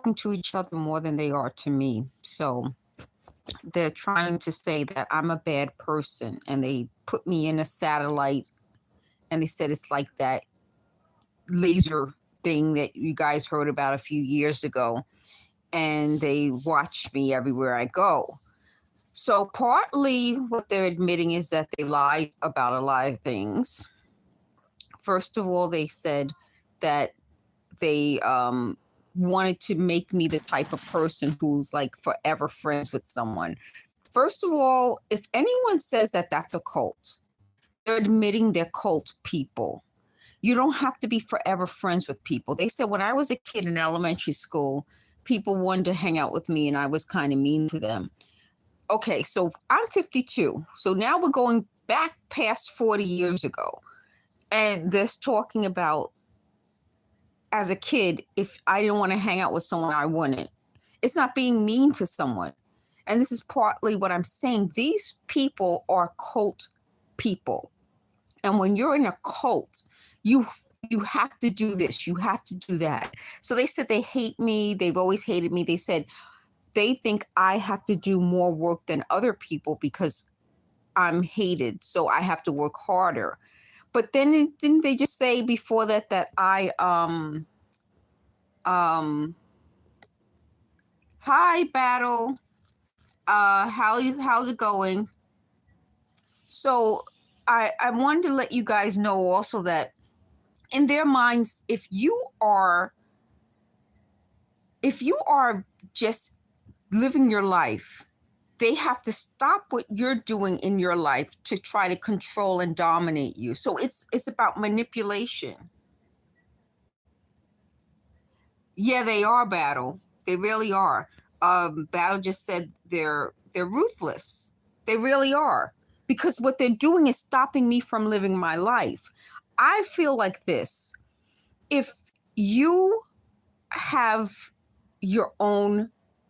talking to each other more than they are to me. So they're trying to say that I'm a bad person, and they put me in a satellite, and they said it's like that laser thing that you guys heard about a few years ago, and they watch me everywhere I go. So partly what they're admitting is that they lied about a lot of things. First of all, they said that they wanted to make me the type of person who's like forever friends with someone. First of all, if anyone says that that's a cult, they're admitting they're cult people. You don't have to be forever friends with people. They said when I was a kid in elementary school, people wanted to hang out with me and I was kind of mean to them. Okay, so I'm 52. So now we're going back past 40 years ago. And this talking about as a kid, if I didn't want to hang out with someone, I wouldn't. It's not being mean to someone. And this is partly what I'm saying. These people are cult people. And when you're in a cult, you have to do this, you have to do that. So they said they hate me. They've always hated me. They said they think I have to do more work than other people because I'm hated. So I have to work harder. But then didn't they just say before that I hi Battle, how's it going? So I wanted to let you guys know also that in their minds, if you are just living your life, they have to stop what you're doing in your life to try to control and dominate you. So it's about manipulation. Yeah, they are, Battle. They really are. Battle just said they're ruthless. They really are. Because what they're doing is stopping me from living my life. I feel like this. If you have your own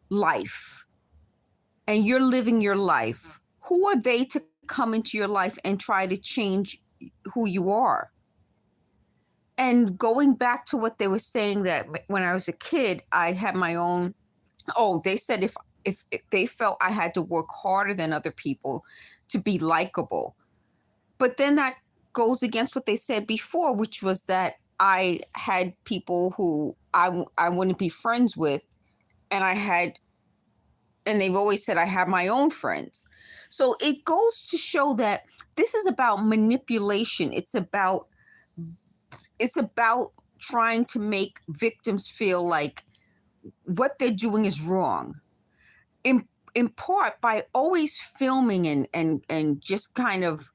life and you're living your life, who are they to come into your life and try to change who you are? And going back to what they were saying, that when I was a kid, I had my own. Oh, they said if they felt I had to work harder than other people to be likable. But then that goes against what they said before, which was that I had people who I wouldn't be friends with, and they've always said I have my own friends. So it goes to show that this is about manipulation. It's about trying to make victims feel like what they're doing is wrong. In part by always filming and just kind of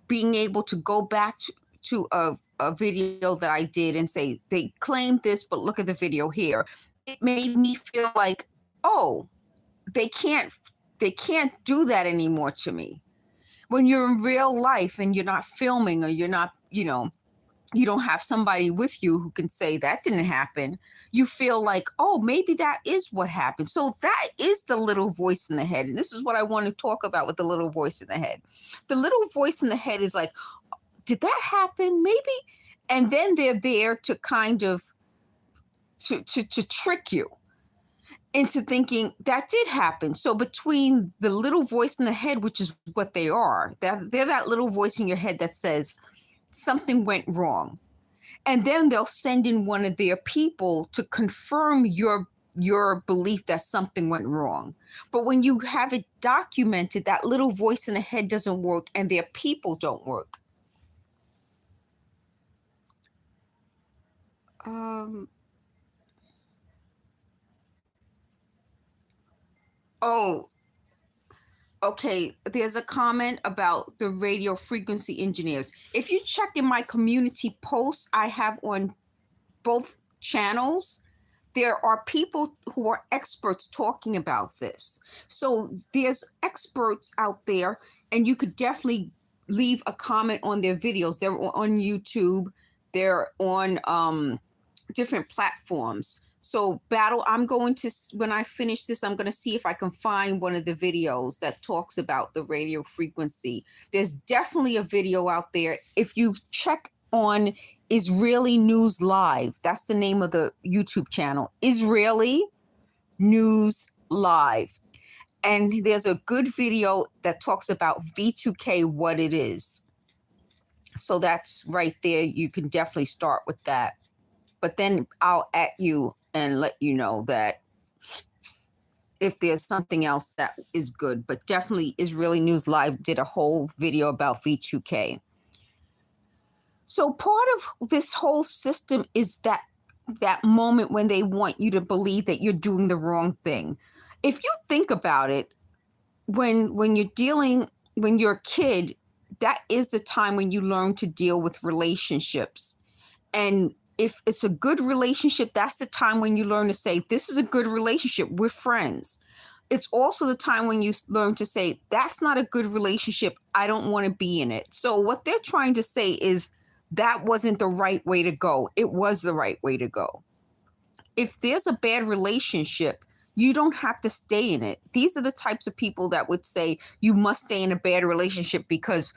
being able to go back to a video that I did and say, they claimed this, but look at the video here. It made me feel like, oh, they can't do that anymore to me. When you're in real life and you're not filming, or you're not, you don't have somebody with you who can say that didn't happen, you feel like, oh, maybe that is what happened. So that is the little voice in the head. And this is what I want to talk about with the little voice in the head. The little voice in the head is like, did that happen? Maybe. And then they're there to kind of to trick you into thinking that did happen. So between the little voice in the head, which is what they are, they're that little voice in your head that says something went wrong. And then they'll send in one of their people to confirm your belief that something went wrong. But when you have it documented, that little voice in the head doesn't work and their people don't work. Oh, okay. There's a comment about the radio frequency engineers. If you check in my community posts I have on both channels, there are people who are experts talking about this. So there's experts out there, and you could definitely leave a comment on their videos. They're on YouTube. They're on different platforms. So Battle, I'm going to, when I finish this, I'm going to see if I can find one of the videos that talks about the radio frequency. There's definitely a video out there. If you check on Israeli News Live, that's the name of the YouTube channel. Israeli News Live. And there's a good video that talks about V2K, what it is. So that's right there. You can definitely start with that. But then I'll at you and let you know that if there's something else that is good. But definitely Israeli News Live did a whole video about V2K. So part of this whole system is that moment when they want you to believe that you're doing the wrong thing. If you think about it, when you're a kid, that is the time when you learn to deal with relationships. And if it's a good relationship, that's the time when you learn to say, this is a good relationship, we're friends. It's also the time when you learn to say, that's not a good relationship, I don't want to be in it. So what they're trying to say is that wasn't the right way to go. It was the right way to go. If there's a bad relationship, you don't have to stay in it. These are the types of people that would say you must stay in a bad relationship because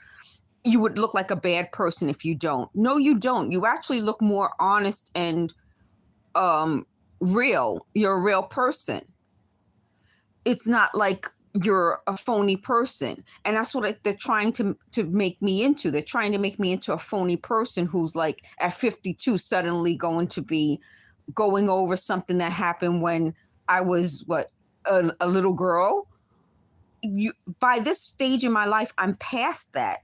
you would look like a bad person if you don't. No, you don't. You actually look more honest and real. You're a real person. It's not like you're a phony person. And that's what they're trying to make me into. They're trying to make me into a phony person who's like at 52 suddenly going to be going over something that happened when I was a little girl. By this stage in my life, I'm past that.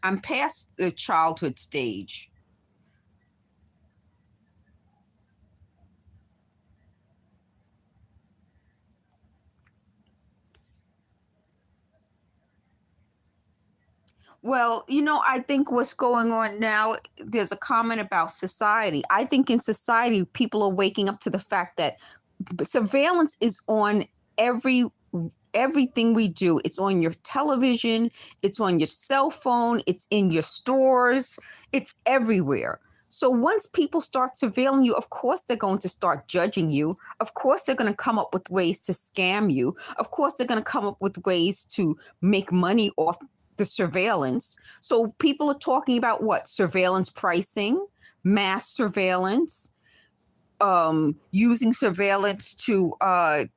I'm past the childhood stage. Well, I think what's going on now, there's a comment about society. I think in society, people are waking up to the fact that surveillance is on everything we do. It's on your television, it's on your cell phone, it's in your stores, it's everywhere. So once people start surveilling you, of course they're going to start judging you. Of course they're going to come up with ways to scam you. Of course they're going to come up with ways to make money off the surveillance. So people are talking about what? Surveillance pricing, mass surveillance, using surveillance to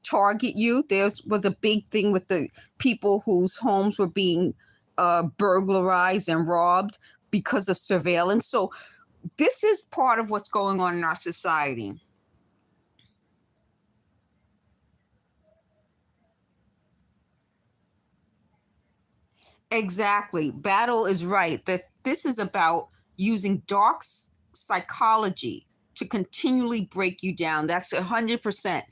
target you. There was a big thing with the people whose homes were being burglarized and robbed because of surveillance. So this is part of what's going on in our society. Exactly. Battle is right. That this is about using dark psychology to continually break you down. That's 100%.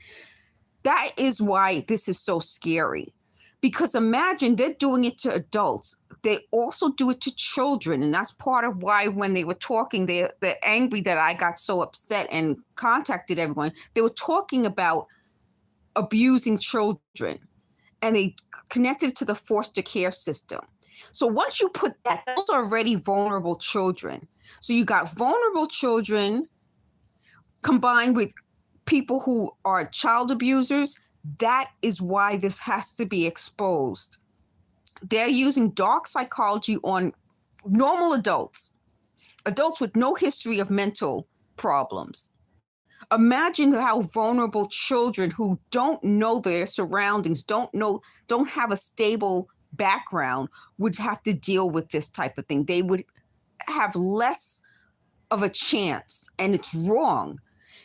That is why this is so scary. Because imagine they're doing it to adults. They also do it to children. And that's part of why when they were talking, they're angry that I got so upset and contacted everyone. They were talking about abusing children and they connected it to the foster care system. So once you put that, those are already vulnerable children. So you got vulnerable children combined with people who are child abusers. That is why this has to be exposed. They're using dark psychology on normal adults with no history of mental problems. Imagine how vulnerable children who don't know their surroundings, don't have a stable background would have to deal with this type of thing. They would have less of a chance, and it's wrong.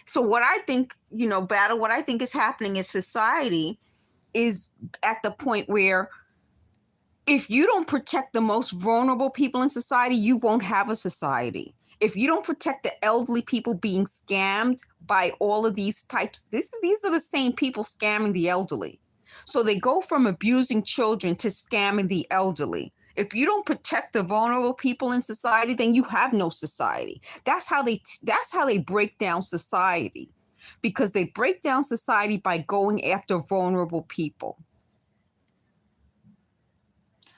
So what I think, Battle, what I think is happening in society is at the point where if you don't protect the most vulnerable people in society, you won't have a society. If you don't protect the elderly people being scammed by all of these types, these are the same people scamming the elderly. So they go from abusing children to scamming the elderly. If you don't protect the vulnerable people in society, then you have no society. That's how they break down society, because they break down society by going after vulnerable people.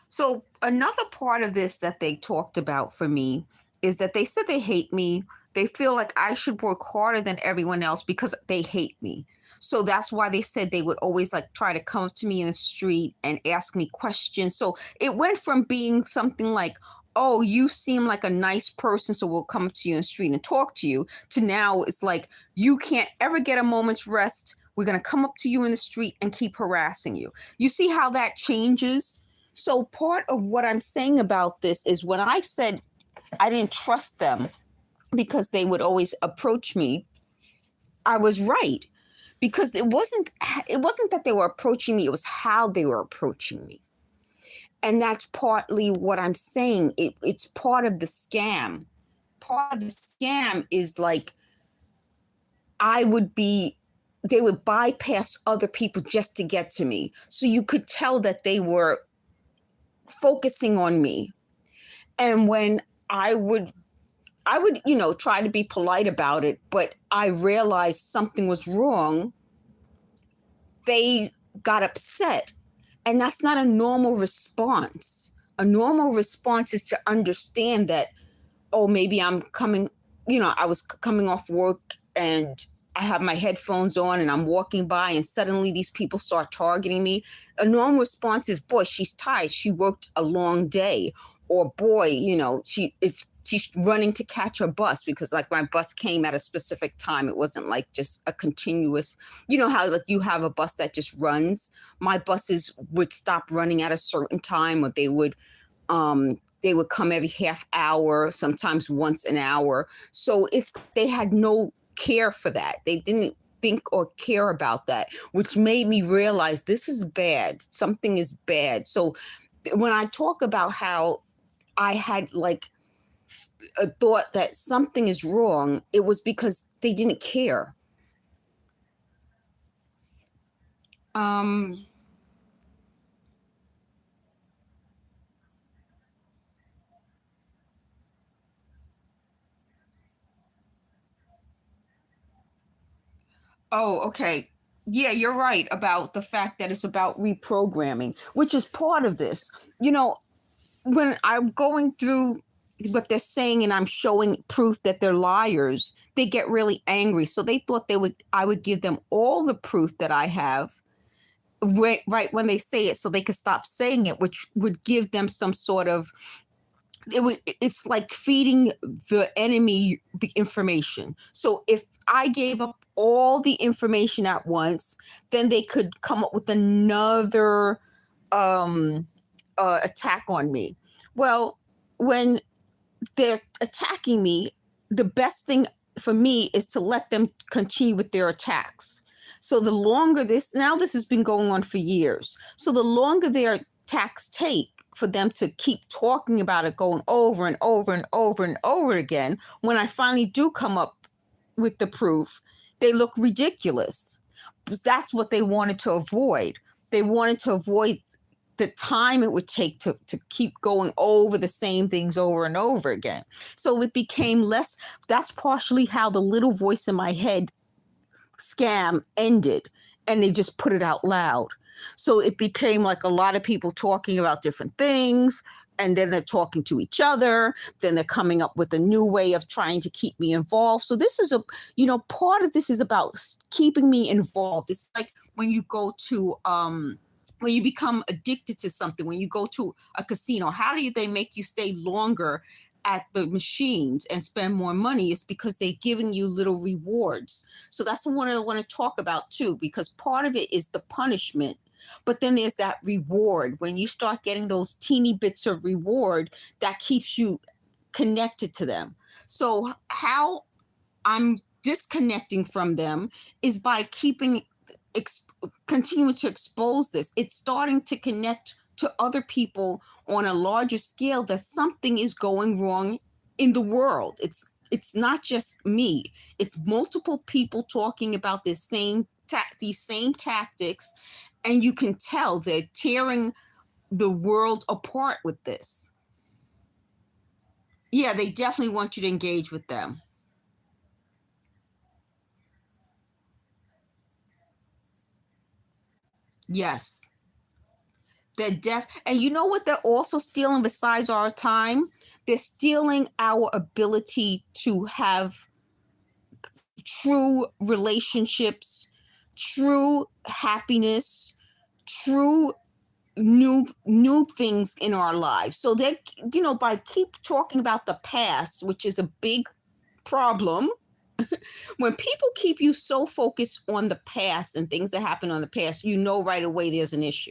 So another part of this that they talked about for me is that they said they hate me. They feel like I should work harder than everyone else because they hate me. So that's why they said they would always like try to come up to me in the street and ask me questions. So it went from being something like, oh, you seem like a nice person, so we'll come up to you in the street and talk to you, to now it's like you can't ever get a moment's rest We're going to come up to you in the street and keep harassing you. You see how that changes? So part of what I'm saying about this is when I said I didn't trust them because they would always approach me, I was right. Because it wasn't that they were approaching me, it was how they were approaching me. And that's partly what I'm saying. It's part of the scam. Part of the scam is like they would bypass other people just to get to me. So you could tell that they were focusing on me. And when I would, try to be polite about it, but I realized something was wrong, they got upset. And that's not a normal response. A normal response is to understand that, oh, maybe I'm coming, I was coming off work and I have my headphones on and I'm walking by and suddenly these people start targeting me. A normal response is, boy, she's tired. She worked a long day. Or boy, she's running to catch her bus because like my bus came at a specific time. It wasn't like just a continuous, how like you have a bus that just runs. My buses would stop running at a certain time, or they would come every half hour, sometimes once an hour. So they had no care for that. They didn't think or care about that, which made me realize this is bad. Something is bad. So when I talk about how I had like a thought that something is wrong, it was because they didn't care. Oh, okay. Yeah, you're right about the fact that it's about reprogramming, which is part of this. When I'm going through what they're saying and I'm showing proof that they're liars, they get really angry. So they thought I would give them all the proof that I have right when they say it so they could stop saying it, which would give them some sort of it's like feeding the enemy the information. So if I gave up all the information at once, then they could come up with another attack on me. Well, when they're attacking me, the best thing for me is to let them continue with their attacks. So the longer this has been going on for years. So the longer their attacks take for them to keep talking about it, going over and over and over and over again, when I finally do come up with the proof, they look ridiculous. Because that's what they wanted to avoid. They wanted to avoid the time it would take to keep going over the same things over and over again. So it became less, that's partially how the little voice in my head scam ended, and they just put it out loud. So it became like a lot of people talking about different things, and then they're talking to each other. Then they're coming up with a new way of trying to keep me involved. So this is part of this is about keeping me involved. It's like when you go to, when you become addicted to something, when you go to a casino, how do they make you stay longer at the machines and spend more money? Is because they're giving you little rewards. So that's what I want to talk about too, because part of it is the punishment, but then there's that reward. When you start getting those teeny bits of reward, that keeps you connected to them. So how I'm disconnecting from them is by continuing to expose this. It's starting to connect to other people on a larger scale that something is going wrong in the world. It's not just me. It's multiple people talking about these same tactics, and you can tell they're tearing the world apart with this. Yeah, they definitely want you to engage with them. Yes. They're deaf. And you know what they're also stealing besides our time? They're stealing our ability to have true relationships, true happiness, true new things in our lives. So that by keep talking about the past, which is a big problem, When people keep you so focused on the past and things that happen on the past, you know right away there's an issue.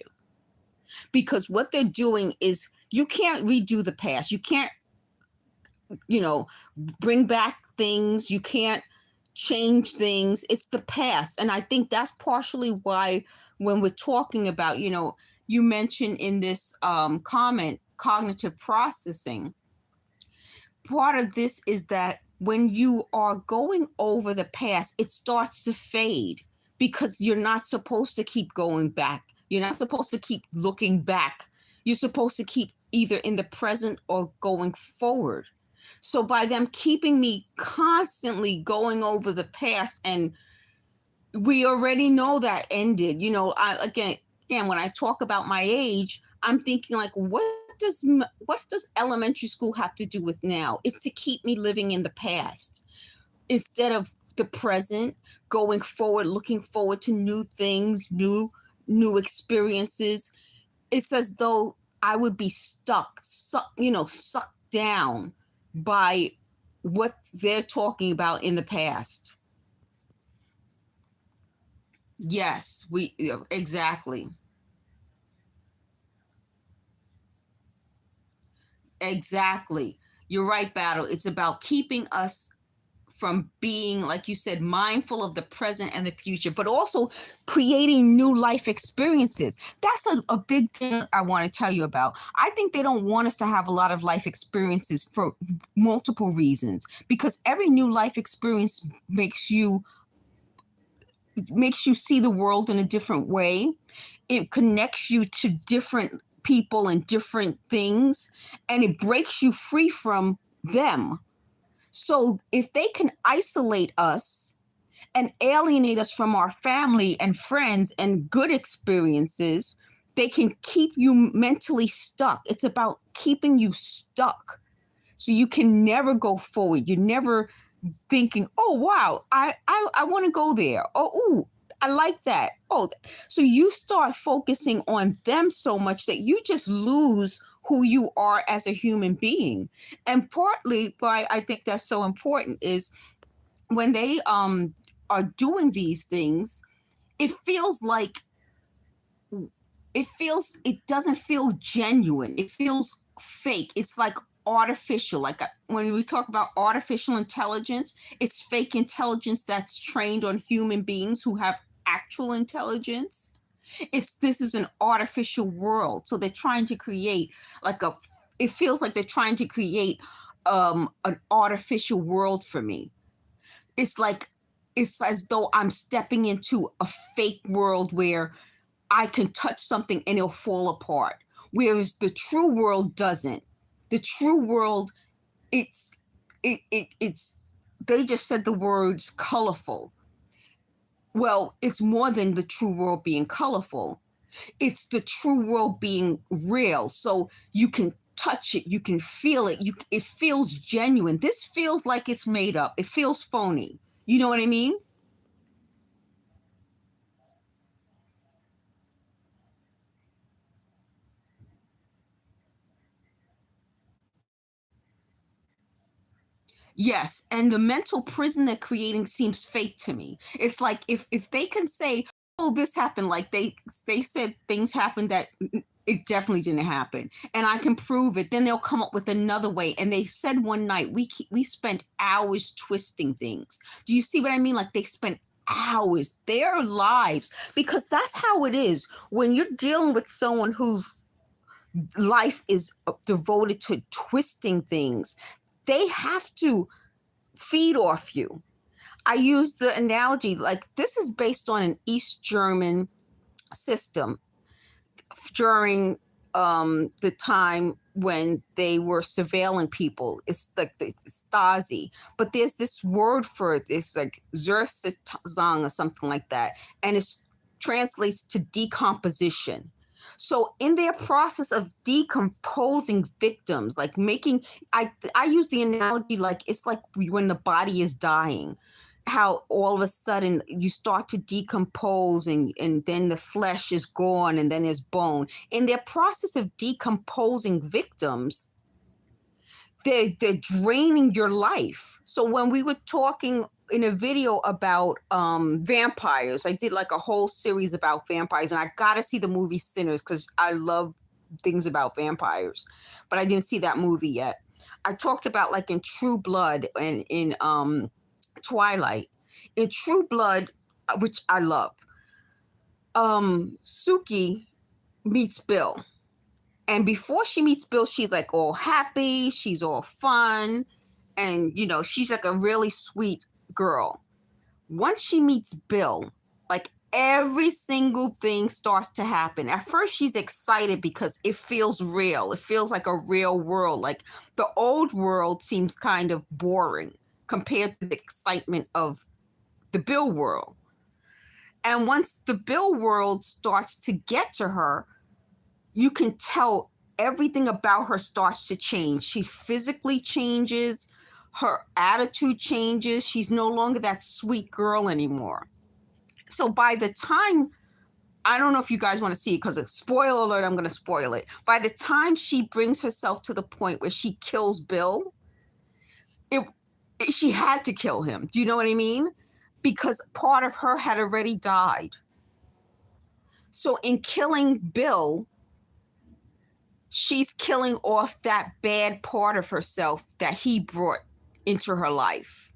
Because what they're doing is you can't redo the past. You can't, you know, bring back things. You can't change things. It's the past. And I think that's partially why when we're talking about, you mentioned in this comment, cognitive processing, part of this is that when you are going over the past, it starts to fade because you're not supposed to keep going back. You're not supposed to keep looking back. You're supposed to keep either in the present or going forward. So by them keeping me constantly going over the past, and we already know that ended, again, when I talk about my age, I'm thinking like, what does elementary school have to do with now? It's to keep me living in the past instead of the present, going forward, looking forward to new things, new experiences. It's as though I would be sucked down by what they're talking about in the past. Yes, exactly. Exactly. You're right, Battle. It's about keeping us from being, like you said, mindful of the present and the future, but also creating new life experiences. That's a big thing I want to tell you about. I think they don't want us to have a lot of life experiences for multiple reasons, because every new life experience makes you see the world in a different way. It connects you to different people and different things, and it breaks you free from them. So if they can isolate us and alienate us from our family and friends and good experiences, they can keep you mentally stuck. It's about keeping you stuck. So you can never go forward. You're never thinking, oh wow, I want to go there. Oh, ooh, I like that. Oh, so you start focusing on them so much that you just lose who you are as a human being. And partly why I think that's so important is when they are doing these things, it feels like it doesn't feel genuine. It feels fake. It's like artificial. Like when we talk about artificial intelligence, it's fake intelligence that's trained on human beings who have actual intelligence. This is an artificial world. So they're trying to create like it feels like they're trying to create an artificial world for me. It's as though I'm stepping into a fake world where I can touch something and it'll fall apart. Whereas the true world doesn't. The true world, it's they just said the words colorful. Well, it's more than the true world being colorful. It's the true world being real. So you can touch it, you can feel it, it feels genuine. This feels like it's made up. It feels phony. You know what I mean? Yes, and the mental prison they're creating seems fake to me. It's like if they can say, "Oh, this happened," like they said things happened that it definitely didn't happen, and I can prove it. Then they'll come up with another way. And they said one night we spent hours twisting things. Do you see what I mean? Like they spent hours, their lives, because that's how it is when you're dealing with someone whose life is devoted to twisting things. They have to feed off you. I use the analogy like this is based on an East German system during the time when they were surveilling people. It's like the Stasi, but there's this word for it. It's like Zersitzung or something like that, and it translates to decomposition. So in their process of decomposing victims, like I use the analogy like it's like when the body is dying, how all of a sudden you start to decompose and then the flesh is gone and then there's bone. In their process of decomposing victims, they're draining your life. So when we were talking in a video about vampires. I did like a whole series about vampires, and I gotta see the movie Sinners because I love things about vampires, but I didn't see that movie yet. I talked about like in True Blood and in Twilight. In True Blood, which I love, Suki meets Bill. And before she meets Bill, she's like all happy, she's all fun, and you know, she's like a really sweet girl. Once she meets Bill, like every single thing starts to happen. At first, she's excited because it feels real. It feels like a real world. Like the old world seems kind of boring compared to the excitement of the Bill world. And once the Bill world starts to get to her, you can tell everything about her starts to change. She physically changes, her attitude changes. She's no longer that sweet girl anymore. So by the time, I don't know if you guys want to see it because it's spoiler alert, I'm going to spoil it. By the time she brings herself to the point where she kills Bill, she had to kill him. Do you know what I mean? Because part of her had already died. So in killing Bill, she's killing off that bad part of herself that he brought into her life.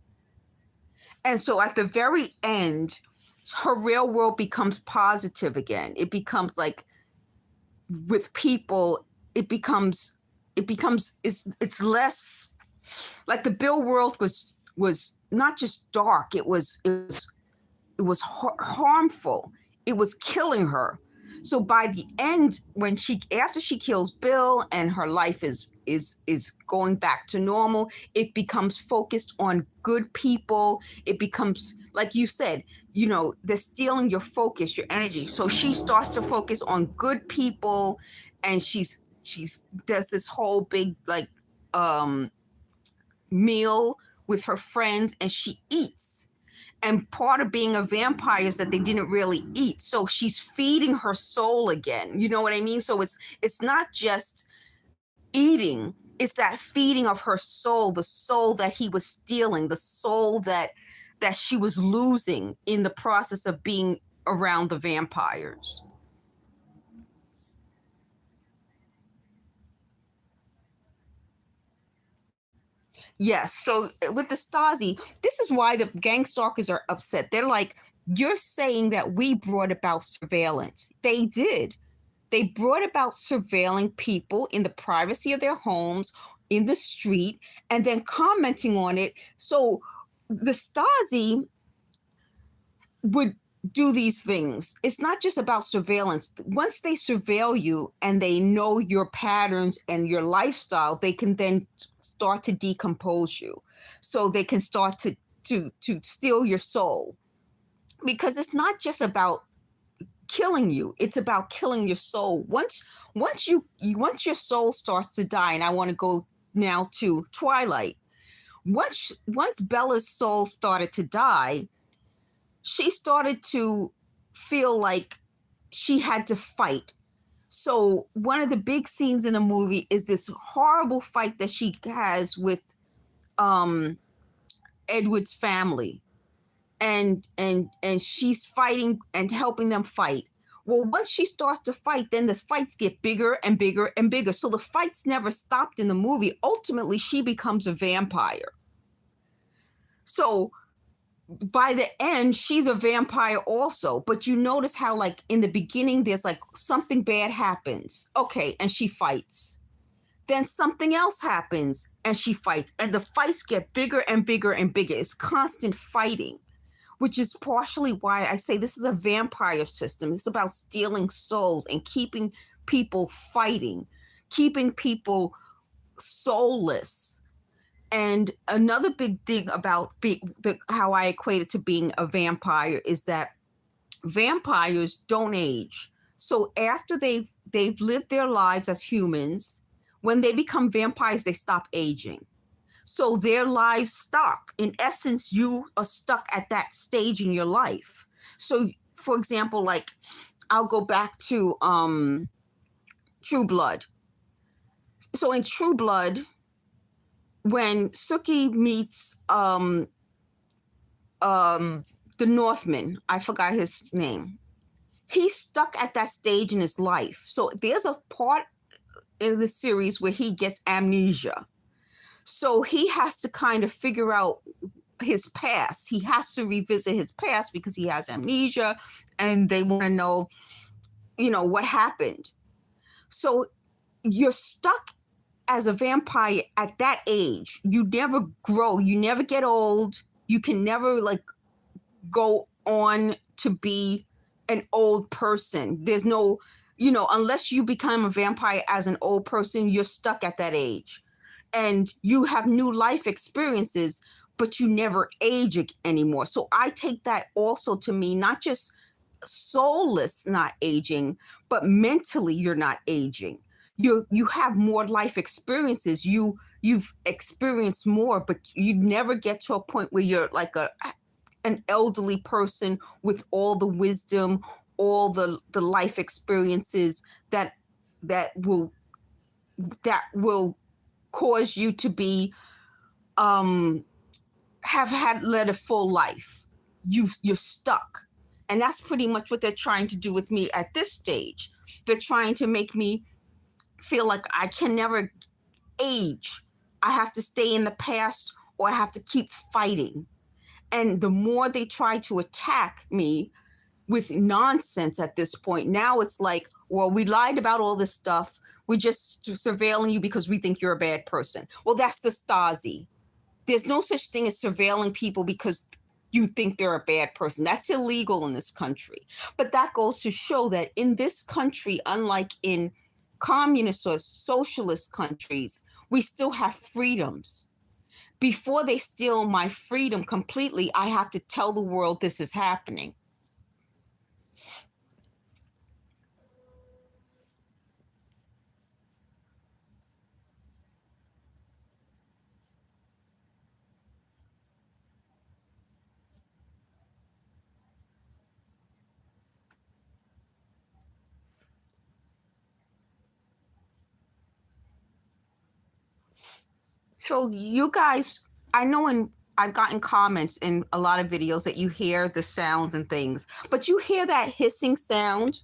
And so at the very end, her real world becomes positive again. It becomes like with people, it's less like the Bill world was not just dark, it was harmful. It was killing her. So by the end, after she kills Bill and her life is going back to normal, it becomes focused on good people. It becomes, like you said, you know, they're stealing your focus, your energy. So she starts to focus on good people, and she's does this whole big like meal with her friends, and she eats. And part of being a vampire is that they didn't really eat. So she's feeding her soul again. You know what I mean? So it's not just eating, it's that feeding of her soul, the soul that he was stealing, the soul that she was losing in the process of being around the vampires. Yes. So with the Stasi, this is why the gang stalkers are upset. They're like, you're saying that we brought about surveillance. They did. They brought about surveilling people in the privacy of their homes, in the street, and then commenting on it. So the Stasi would do these things. It's not just about surveillance. Once they surveil you and they know your patterns and your lifestyle, they can then start to decompose you. So they can start to steal your soul. Because it's not just about killing you, it's about killing your soul. Once your soul starts to die, and I want to go now to Twilight. Once Bella's soul started to die, she started to feel like she had to fight. So one of the big scenes in the movie is this horrible fight that she has with Edward's family. And she's fighting and helping them fight. Well, once she starts to fight, then the fights get bigger and bigger and bigger. So the fights never stopped in the movie. Ultimately, she becomes a vampire. So by the end, she's a vampire also. But you notice how, like, in the beginning, there's like something bad happens. Okay, and she fights. Then something else happens and she fights. And the fights get bigger and bigger and bigger. It's constant fighting, which is partially why I say this is a vampire system. It's about stealing souls and keeping people fighting, keeping people soulless. And another big thing about how I equate it to being a vampire is that vampires don't age. So after they've lived their lives as humans, when they become vampires, they stop aging. So their lives stop. In essence, you are stuck at that stage in your life. So, for example, like I'll go back to True Blood. So in True Blood, when Suki meets the Northman, I forgot his name. He's stuck at that stage in his life. So there's a part in the series where he gets amnesia. So he has to kind of figure out his past. He has to revisit his past because he has amnesia, and they want to know, what happened. So you're stuck as a vampire at that age. You never grow, you never get old, you can never go on to be an old person. There's no, unless you become a vampire as an old person, you're stuck at that age. And you have new life experiences, but you never age anymore. So I take that also to mean not just soulless not aging, but mentally you're not aging. You have more life experiences. You've experienced more, but you never get to a point where you're like an elderly person with all the wisdom, all the life experiences that will cause you to be have led a full life. You're stuck. And that's pretty much what they're trying to do with me at this stage. They're trying to make me feel like I can never age. I have to stay in the past, or I have to keep fighting. And the more they try to attack me with nonsense at this point, now it's like, well, we lied about all this stuff. We're just surveilling you because we think you're a bad person. Well, that's the Stasi. There's no such thing as surveilling people because you think they're a bad person. That's illegal in this country. But that goes to show that in this country, unlike in communist or socialist countries, we still have freedoms. Before they steal my freedom completely, I have to tell the world this is happening. So you guys, I know I've gotten comments in a lot of videos that you hear the sounds and things, but you hear that hissing sound?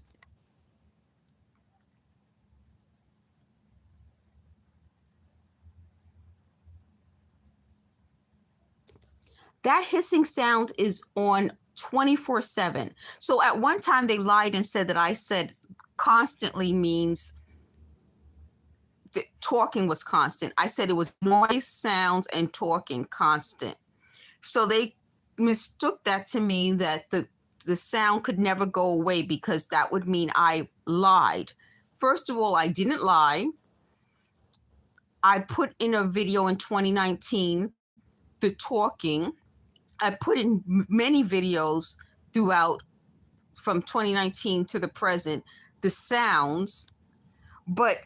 That hissing sound is on 24/7. So at one time they lied and said that I said constantly means that talking was constant. I said it was noise, sounds, and talking constant. So they mistook that to mean that the sound could never go away because that would mean I lied. First of all, I didn't lie. I put in a video in 2019, the talking. I put in many videos throughout from 2019 to the present, the sounds, but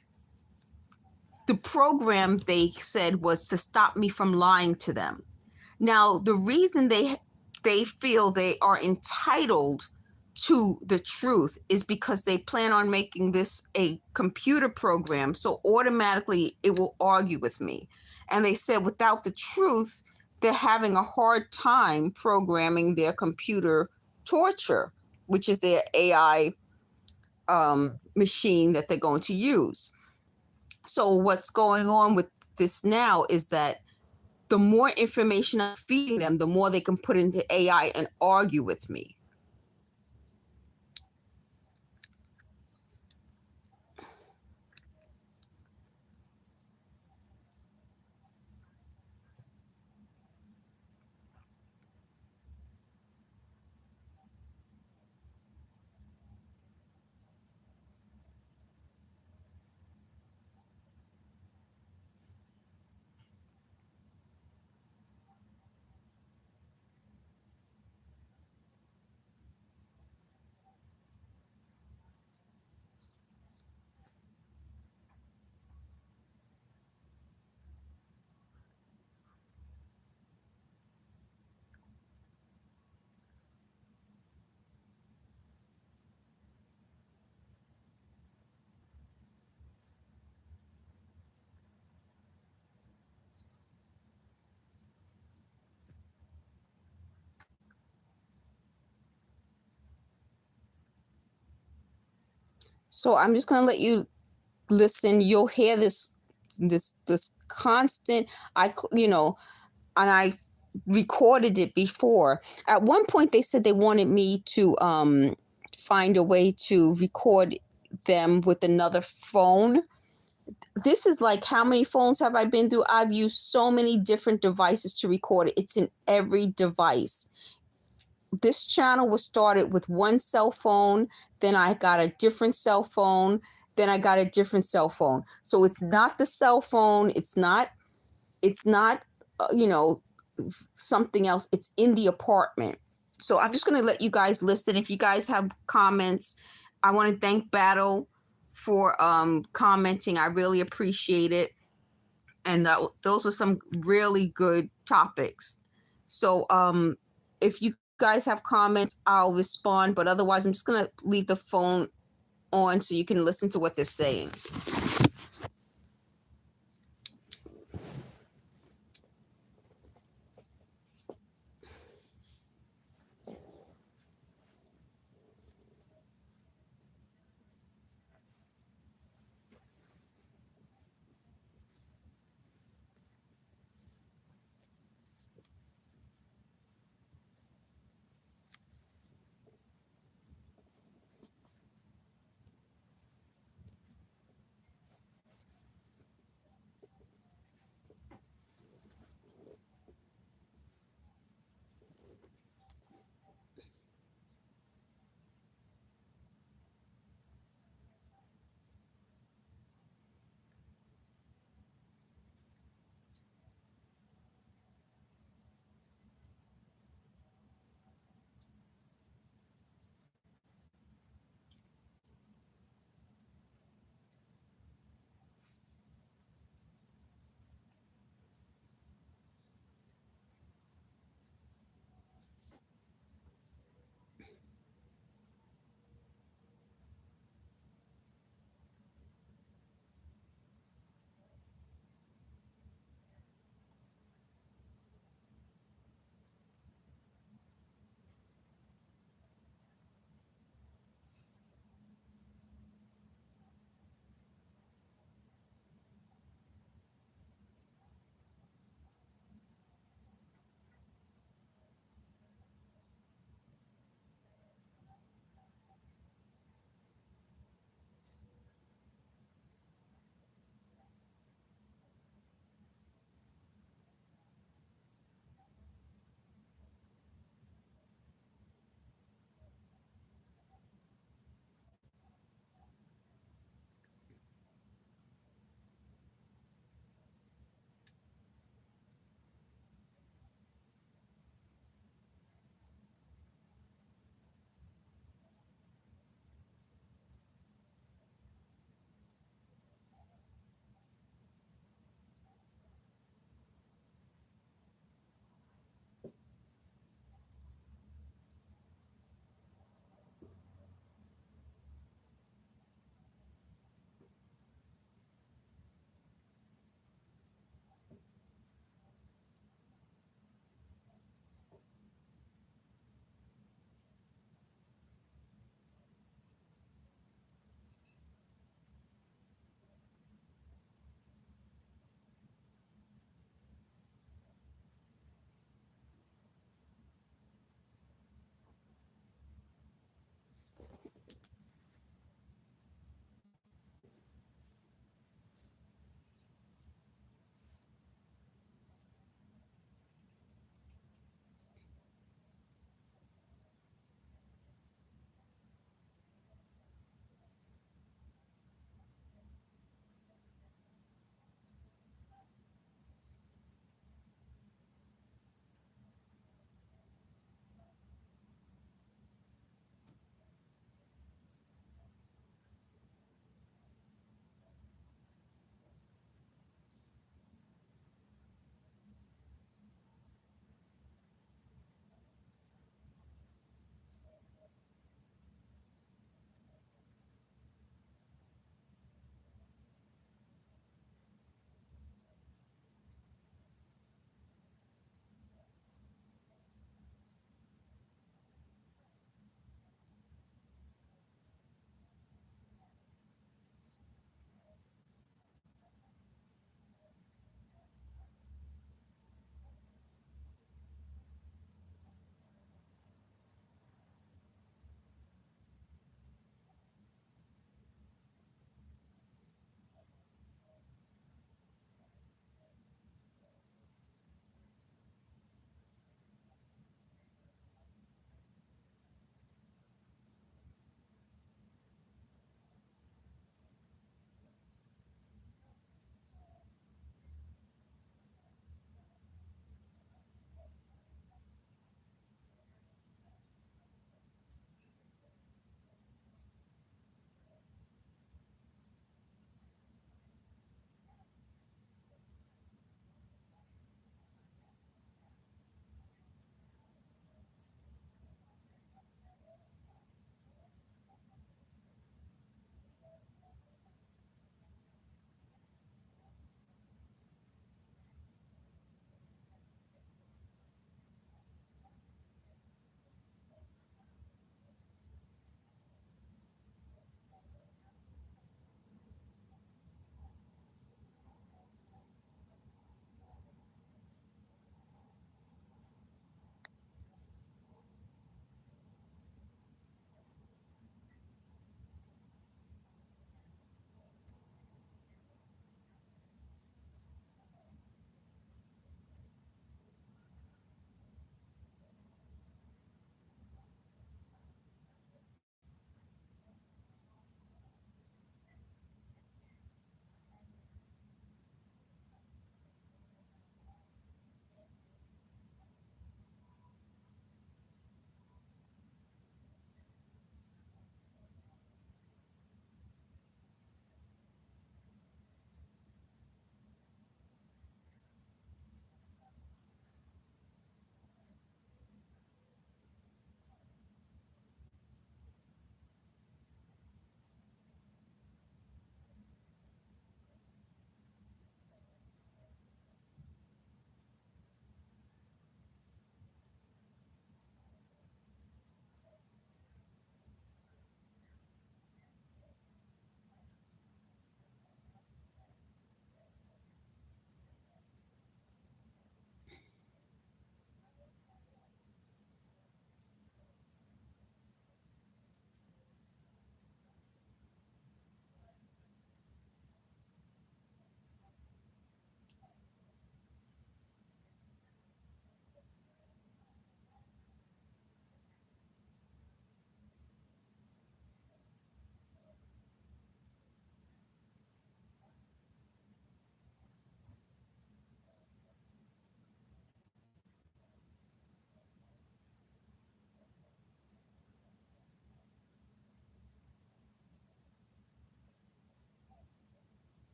the program they said was to stop me from lying to them. Now, the reason they feel they are entitled to the truth is because they plan on making this a computer program, so automatically it will argue with me. And they said without the truth, they're having a hard time programming their computer torture, which is their AI machine that they're going to use. So what's going on with this now is that the more information I'm feeding them, the more they can put into AI and argue with me. So I'm just gonna let you listen. You'll hear this constant. You know, and I recorded it before. At one point, they said they wanted me to find a way to record them with another phone. This is like, how many phones have I been through? I've used so many different devices to record it. It's in every device. This channel was started with one cell phone, then I got a different cell phone, then I got a different cell phone. So it's not the cell phone, it's not you know, something else. It's in the apartment. So I'm just going to let you guys listen. If you guys have comments, I want to thank Battle for commenting. I really appreciate it. And those were some really good topics. So if you guys have comments, I'll respond. But otherwise, I'm just going to leave the phone on so you can listen to what they're saying.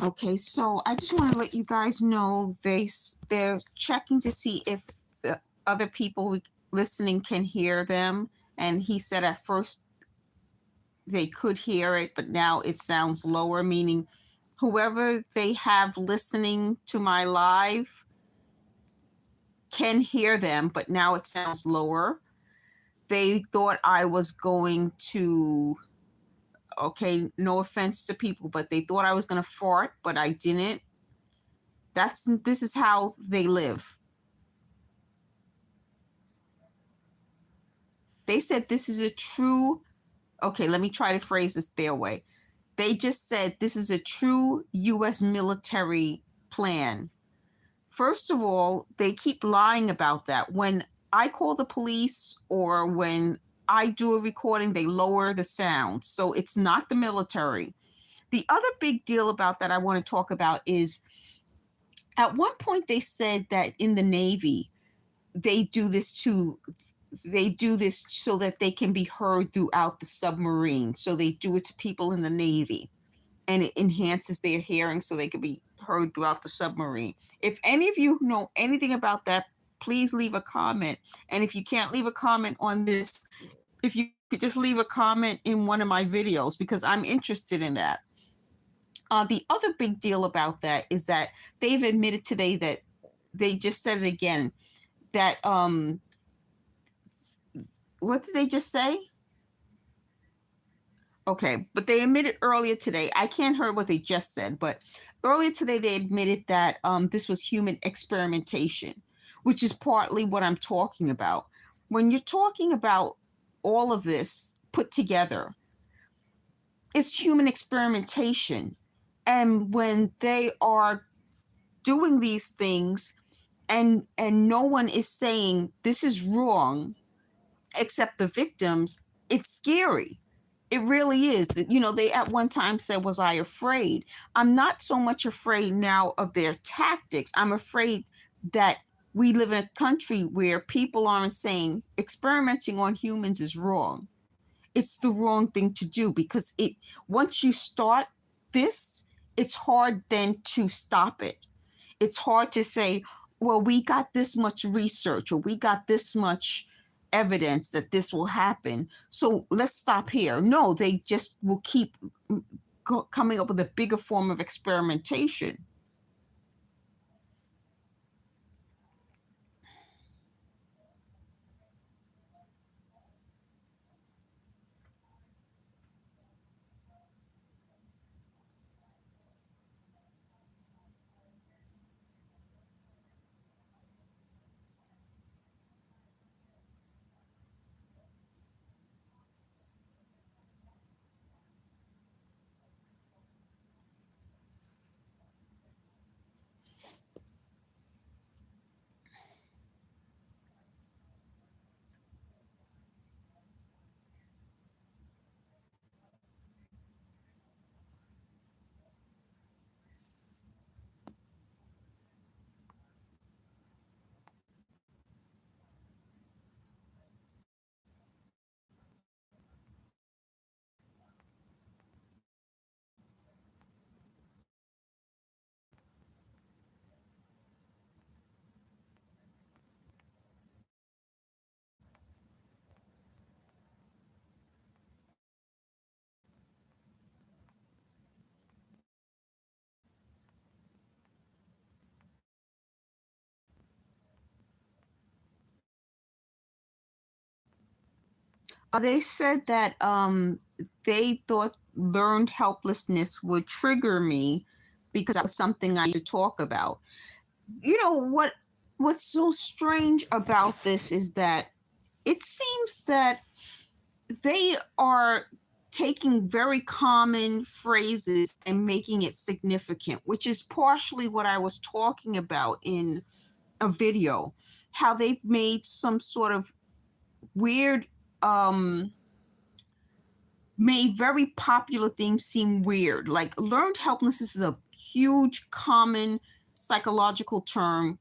Okay, so I just want to let you guys know they're checking to see if the other people listening can hear them, and he said at first they could hear it, but now it sounds lower, meaning whoever they have listening to my live can hear them, but now it sounds lower. They thought I was going to, okay, no offense to people, but they thought I was going to fart, but I didn't. This is how they live. They said this is a true, okay, let me try to phrase this their way. They just said this is a true US military plan. First of all, they keep lying about that. When I call the police or when I do a recording, they lower the sound. So it's not the military. The other big deal about that I want to talk about is at one point they said that in the Navy, they do this so that they can be heard throughout the submarine. So they do it to people in the Navy and it enhances their hearing so they can be heard throughout the submarine. If any of you know anything about that, please leave a comment. And if you can't leave a comment on this, if you could just leave a comment in one of my videos, because I'm interested in that. The other big deal about that is that they've admitted today that they just said it again, that what did they just say? Okay, but they admitted earlier today, I can't hear what they just said, but earlier today they admitted that this was human experimentation, which is partly what I'm talking about. When you're talking about all of this put together, it's human experimentation. And when they are doing these things and no one is saying this is wrong except the victims, it's scary. It really is. You know, they at one time said, was I afraid? I'm not so much afraid now of their tactics. I'm afraid that we live in a country where people aren't saying experimenting on humans is wrong. It's the wrong thing to do because once you start this, it's hard then to stop it. It's hard to say, well, we got this much research or we got this much evidence that this will happen. So let's stop here. No, they just will keep coming up with a bigger form of experimentation. They said that they thought learned helplessness would trigger me because that was something I used to talk about. You know what's so strange about this is that it seems that they are taking very common phrases and making it significant, which is partially what I was talking about in a video, how they've made some sort of weird made very popular things seem weird. Like learned helplessness is a huge common psychological term.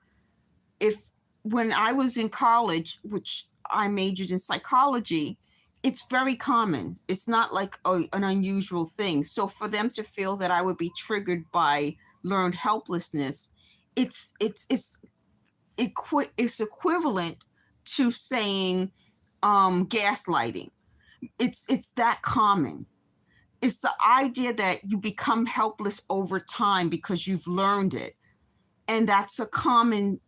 If when I was in college, which I majored in psychology, it's very common. It's not like an unusual thing. So for them to feel that I would be triggered by learned helplessness, it's equivalent to saying gaslighting. It's that common. It's the idea that you become helpless over time because you've learned it. And that's a common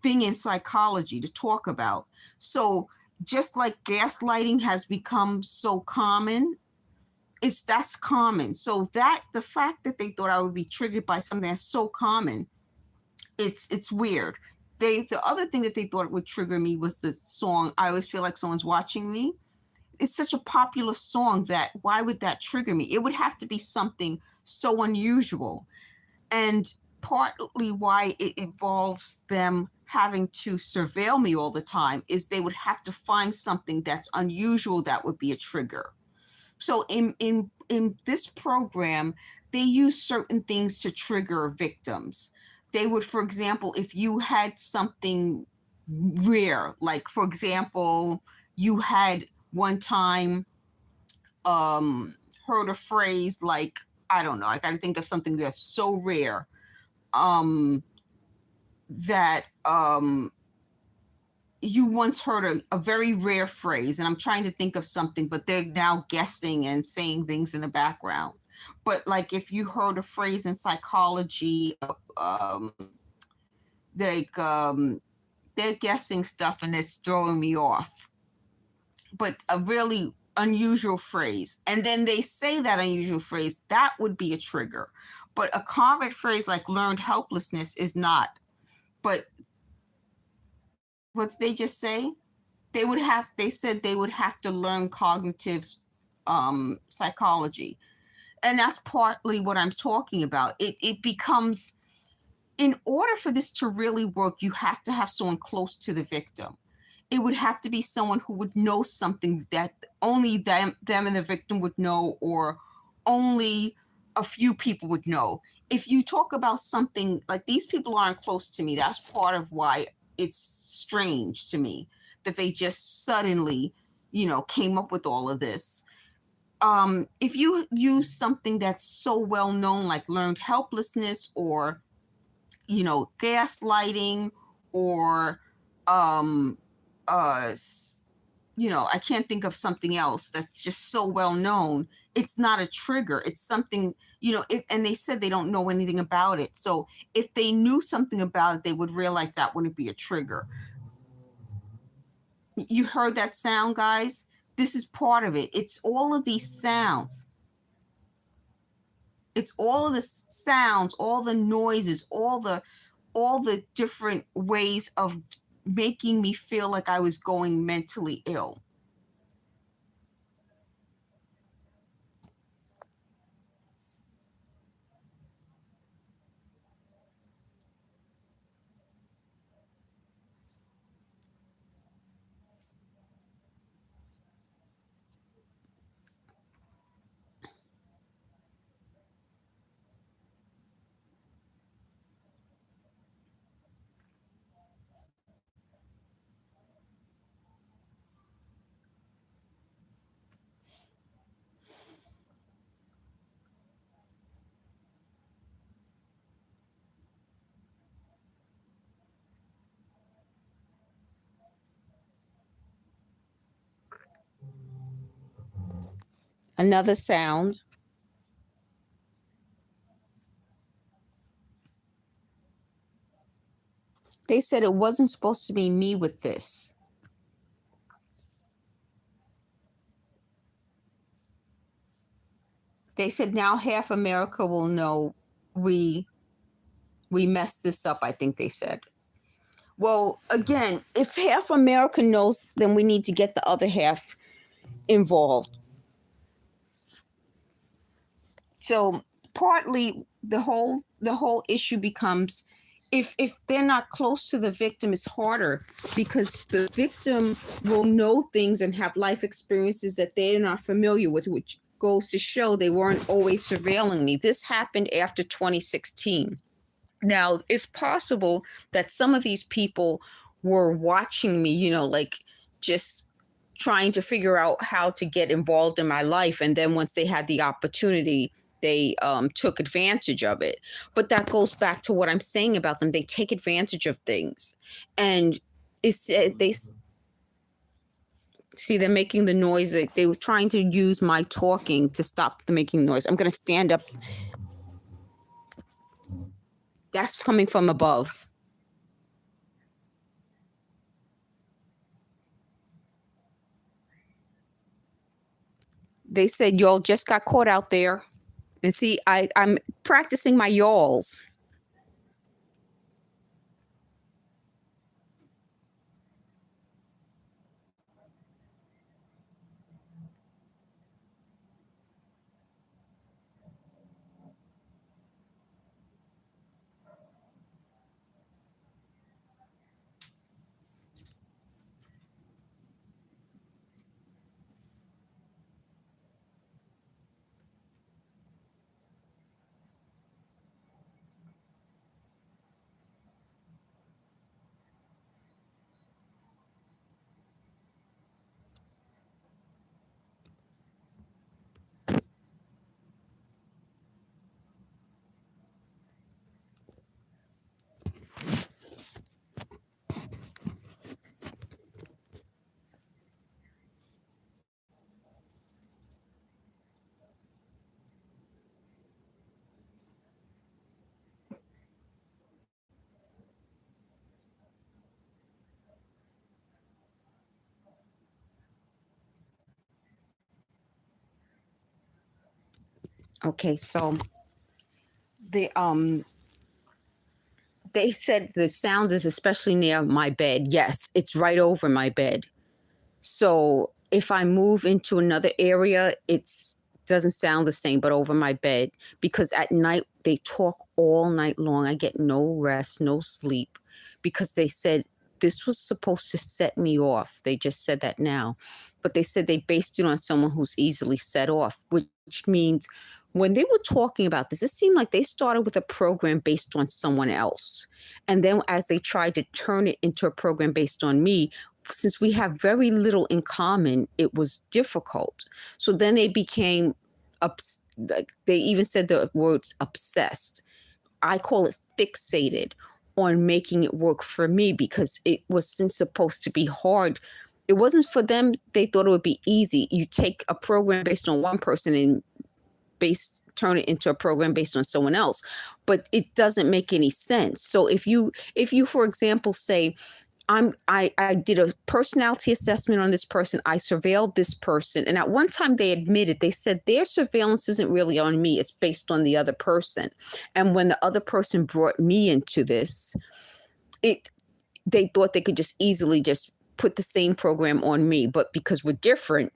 thing in psychology to talk about. So just like gaslighting has become so common, that's common. So that the fact that they thought I would be triggered by something that's so common, it's weird. The other thing that they thought would trigger me was the song "I Always Feel Like Someone's Watching Me." It's such a popular song that why would that trigger me? It would have to be something so unusual. And partly why it involves them having to surveil me all the time is they would have to find something that's unusual that would be a trigger. So in this program, they use certain things to trigger victims. They would, for example, if you had something rare, like for example, you had one time heard a phrase like, I don't know, I got to think of something that's so rare that you once heard a very rare phrase, and I'm trying to think of something, but they're now guessing and saying things in the background. But like if you heard a phrase in psychology, like they're guessing stuff and it's throwing me off. But a really unusual phrase, and then they say that unusual phrase, that would be a trigger. But a common phrase like learned helplessness is not. But what they just say, they said they would have to learn cognitive psychology. And that's partly what I'm talking about. It becomes, in order for this to really work, you have to have someone close to the victim. It would have to be someone who would know something that only them and the victim would know, or only a few people would know. If you talk about something like these people aren't close to me, that's part of why it's strange to me that they just suddenly, came up with all of this. If you use something that's so well known, like learned helplessness, or gaslighting, or I can't think of something else that's just so well known. It's not a trigger. It's something, and they said they don't know anything about it. So if they knew something about it, they would realize that wouldn't be a trigger. You heard that sound, guys? This is part of it. It's all of these sounds. It's all of the sounds, all the noises, all the different ways of making me feel like I was going mentally ill. Another sound. They said it wasn't supposed to be me with this. They said now half America will know we messed this up, I think they said. Well, again, if half America knows, then we need to get the other half involved. So partly the whole issue becomes, if they're not close to the victim, it's harder because the victim will know things and have life experiences that they're not familiar with, which goes to show they weren't always surveilling me. This happened after 2016. Now, it's possible that some of these people were watching me, like just trying to figure out how to get involved in my life. And then once they had the opportunity, they took advantage of it. But that goes back to what I'm saying about them. They take advantage of things. And they see, they're making the noise. They were trying to use my talking to stop the making noise. I'm going to stand up. That's coming from above. They said y'all just got caught out there. And see, I'm practicing my y'alls. Okay, so the they said the sound is especially near my bed. Yes, it's right over my bed. So if I move into another area, it's doesn't sound the same, but over my bed, because at night they talk all night long. I get no rest, no sleep, because they said this was supposed to set me off. They just said that now, but they said they based it on someone who's easily set off, which means when they were talking about this, it seemed like they started with a program based on someone else. And then as they tried to turn it into a program based on me, since we have very little in common, it was difficult. So then they became like they even said the words obsessed. I call it fixated on making it work for me, because it wasn't supposed to be hard. It wasn't for them. They thought it would be easy. You take a program based on one person and turn it into a program based on someone else, but it doesn't make any sense. So if you for example say, I did a personality assessment on this person. I surveilled this person. And at one time they admitted, they said their surveillance isn't really on me. It's based on the other person. And when the other person brought me into this, they thought they could just easily just put the same program on me. But because we're different,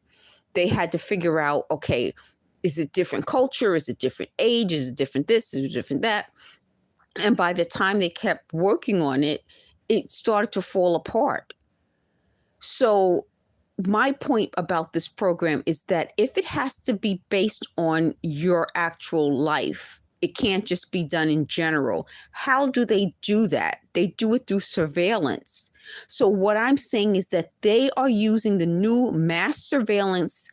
they had to figure out, okay, is it different culture? Is it different age? Is it different this? Is it different that? And by the time they kept working on it, it started to fall apart. So my point about this program is that if it has to be based on your actual life, it can't just be done in general. How do they do that? They do it through surveillance. So what I'm saying is that they are using the new mass surveillance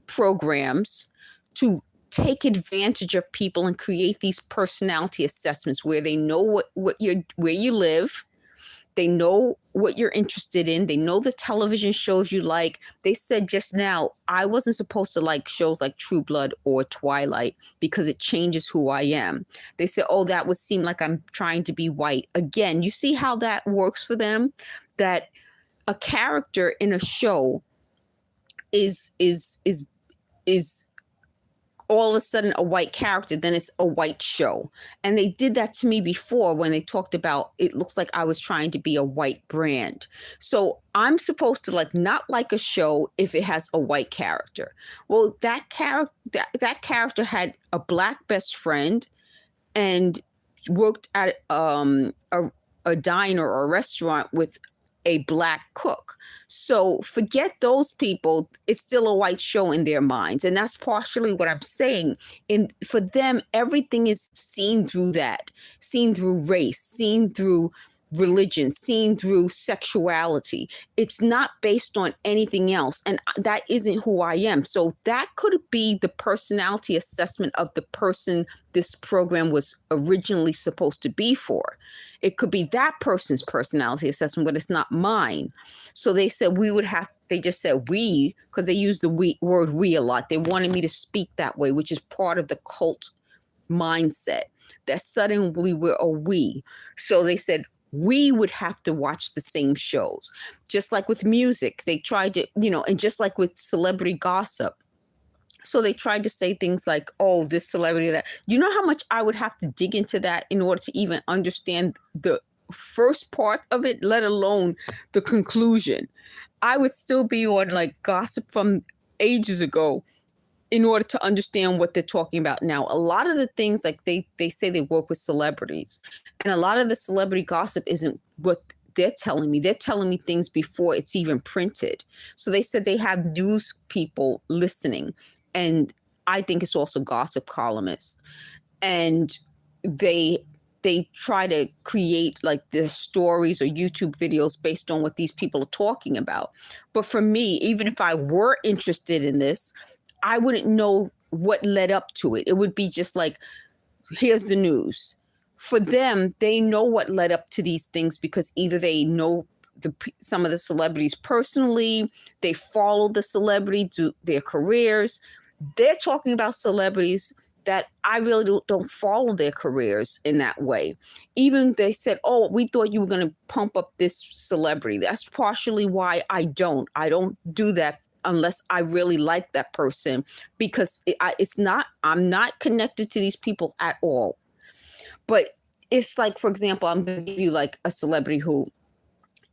programs to take advantage of people and create these personality assessments where they know where you live. They know what you're interested in. They know the television shows you like. They said just now, I wasn't supposed to like shows like True Blood or Twilight because it changes who I am. They said, oh, that would seem like I'm trying to be white. Again, you see how that works for them? That a character in a show is all of a sudden a white character, then it's a white show. And they did that to me before when they talked about, it looks like I was trying to be a white brand. So I'm supposed to not like a show if it has a white character. Well, that character had a black best friend and worked at a diner or a restaurant with a black cook. So forget those people. It's still a white show in their minds. And that's partially what I'm saying. For them, everything is seen through that, seen through race, seen through religion, seen through sexuality. It's not based on anything else. And that isn't who I am. So that could be the personality assessment of the person this program was originally supposed to be for. It could be that person's personality assessment, but it's not mine. So they said they just said we, because they use the word we a lot. They wanted me to speak that way, which is part of the cult mindset, that suddenly we're a we. So they said we would have to watch the same shows. Just like with music, they tried to, and just like with celebrity gossip. So they tried to say things like, oh, this celebrity, that. You know how much I would have to dig into that in order to even understand the first part of it, let alone the conclusion. I would still be on like gossip from ages ago in order to understand what they're talking about now. A lot of the things, like they say they work with celebrities, and a lot of the celebrity gossip isn't what they're telling me. They're telling me things before it's even printed. So they said they have news people listening, and I think it's also gossip columnists. And they try to create like the stories or YouTube videos based on what these people are talking about. But for me, even if I were interested in this, I wouldn't know what led up to it. It would be just like, here's the news. For them, they know what led up to these things because either they know some of the celebrities personally, they follow the celebrity to their careers. They're talking about celebrities that I really don't follow their careers in that way. Even they said, oh, we thought you were going to pump up this celebrity. That's partially why I don't do that unless I really like that person, because I'm not connected to these people at all. But it's like, for example, I'm going to give you like a celebrity who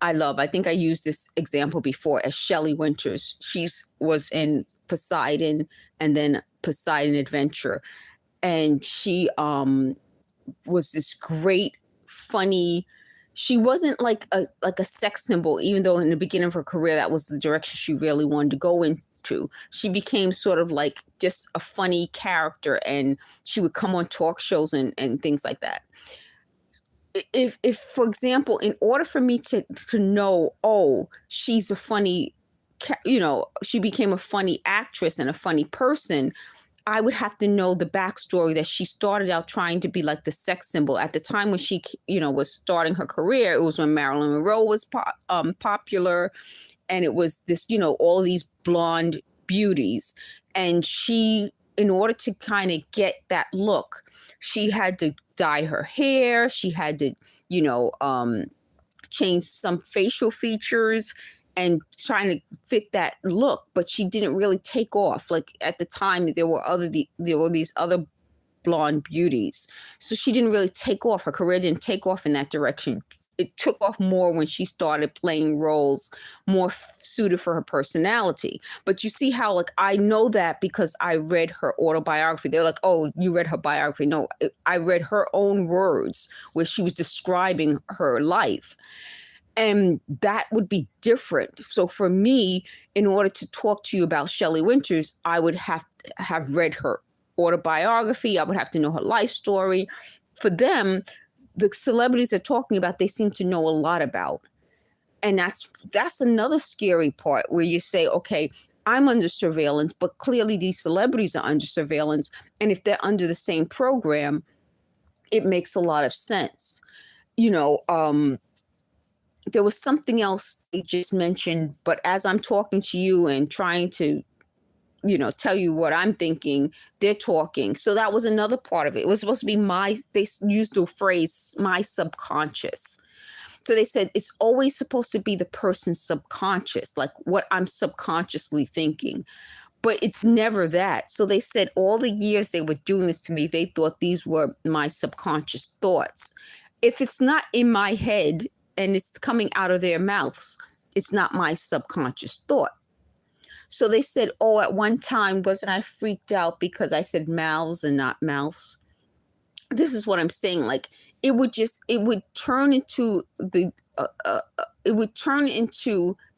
I love. I think I used this example before as Shelley Winters. She was in Poseidon and then Poseidon Adventure. And she was this great, funny. She wasn't like a sex symbol, even though in the beginning of her career, that was the direction she really wanted to go into. She became sort of like just a funny character, and she would come on talk shows and things like that. If for example, in order for me to know, oh, she's a funny, she became a funny actress and a funny person, I would have to know the backstory that she started out trying to be like the sex symbol. At the time when she, was starting her career, it was when Marilyn Monroe was popular, and it was this, all these blonde beauties. And she, in order to kind of get that look, she had to dye her hair. She had to, change some facial features and trying to fit that look, but she didn't really take off. Like at the time, there were these other blonde beauties, so she didn't really take off. Her career didn't take off in that direction. It took off more when she started playing roles more suited for her personality. But you see how, like, I know that because I read her autobiography. They're like, oh, you read her biography. No, I read her own words where she was describing her life. And that would be different. So for me, in order to talk to you about Shelley Winters, I would have to have read her autobiography. I would have to know her life story. For them, the celebrities they're talking about, they seem to know a lot about. And that's another scary part where you say, okay, I'm under surveillance, but clearly these celebrities are under surveillance. And if they're under the same program, it makes a lot of sense. There was something else they just mentioned, but as I'm talking to you and trying to, tell you what I'm thinking, they're talking. So that was another part of it. It was supposed to be they used the phrase, my subconscious. So they said it's always supposed to be the person's subconscious, like what I'm subconsciously thinking. But it's never that. So they said all the years they were doing this to me, they thought these were my subconscious thoughts. If it's not in my head, and it's coming out of their mouths, it's not my subconscious thought. So they said, oh, at one time, wasn't I freaked out because I said mouths and not mouths? This is what I'm saying. Like, it would turn into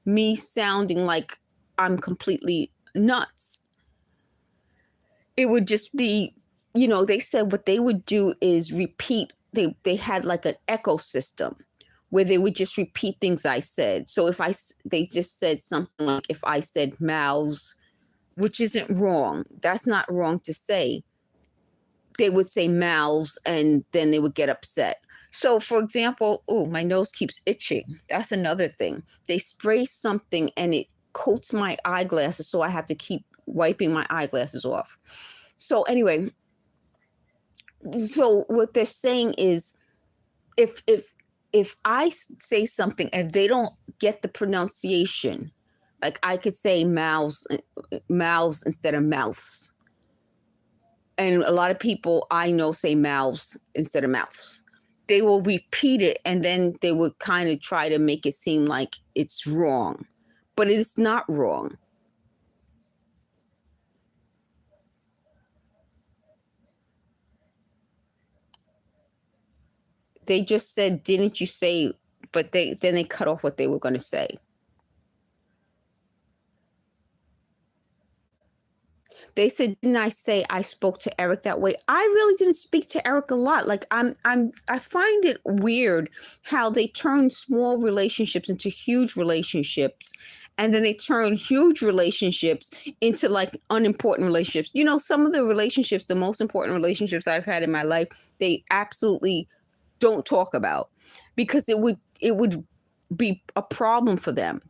me sounding like I'm completely nuts. It would just be, they said what they would do is repeat. They had like an echo system where they would just repeat things I said. So they just said something like, if I said mouths, which isn't wrong, that's not wrong to say, they would say mouths and then they would get upset. So, for example, oh, my nose keeps itching. That's another thing. They spray something and it coats my eyeglasses, so I have to keep wiping my eyeglasses off. So anyway, so what they're saying is, if I say something and they don't get the pronunciation, like I could say mouths instead of mouths. And a lot of people I know say mouths instead of mouths. They will repeat it and then they would kind of try to make it seem like it's wrong, but it is not wrong. They just said, didn't you say, but then they cut off what they were going to say. They said, didn't I say I spoke to Eric that way? I really didn't speak to Eric a lot. Like I find it weird how they turn small relationships into huge relationships. And then they turn huge relationships into like unimportant relationships. You know, some of the relationships, the most important relationships I've had in my life, they absolutely don't talk about because it would be a problem for them.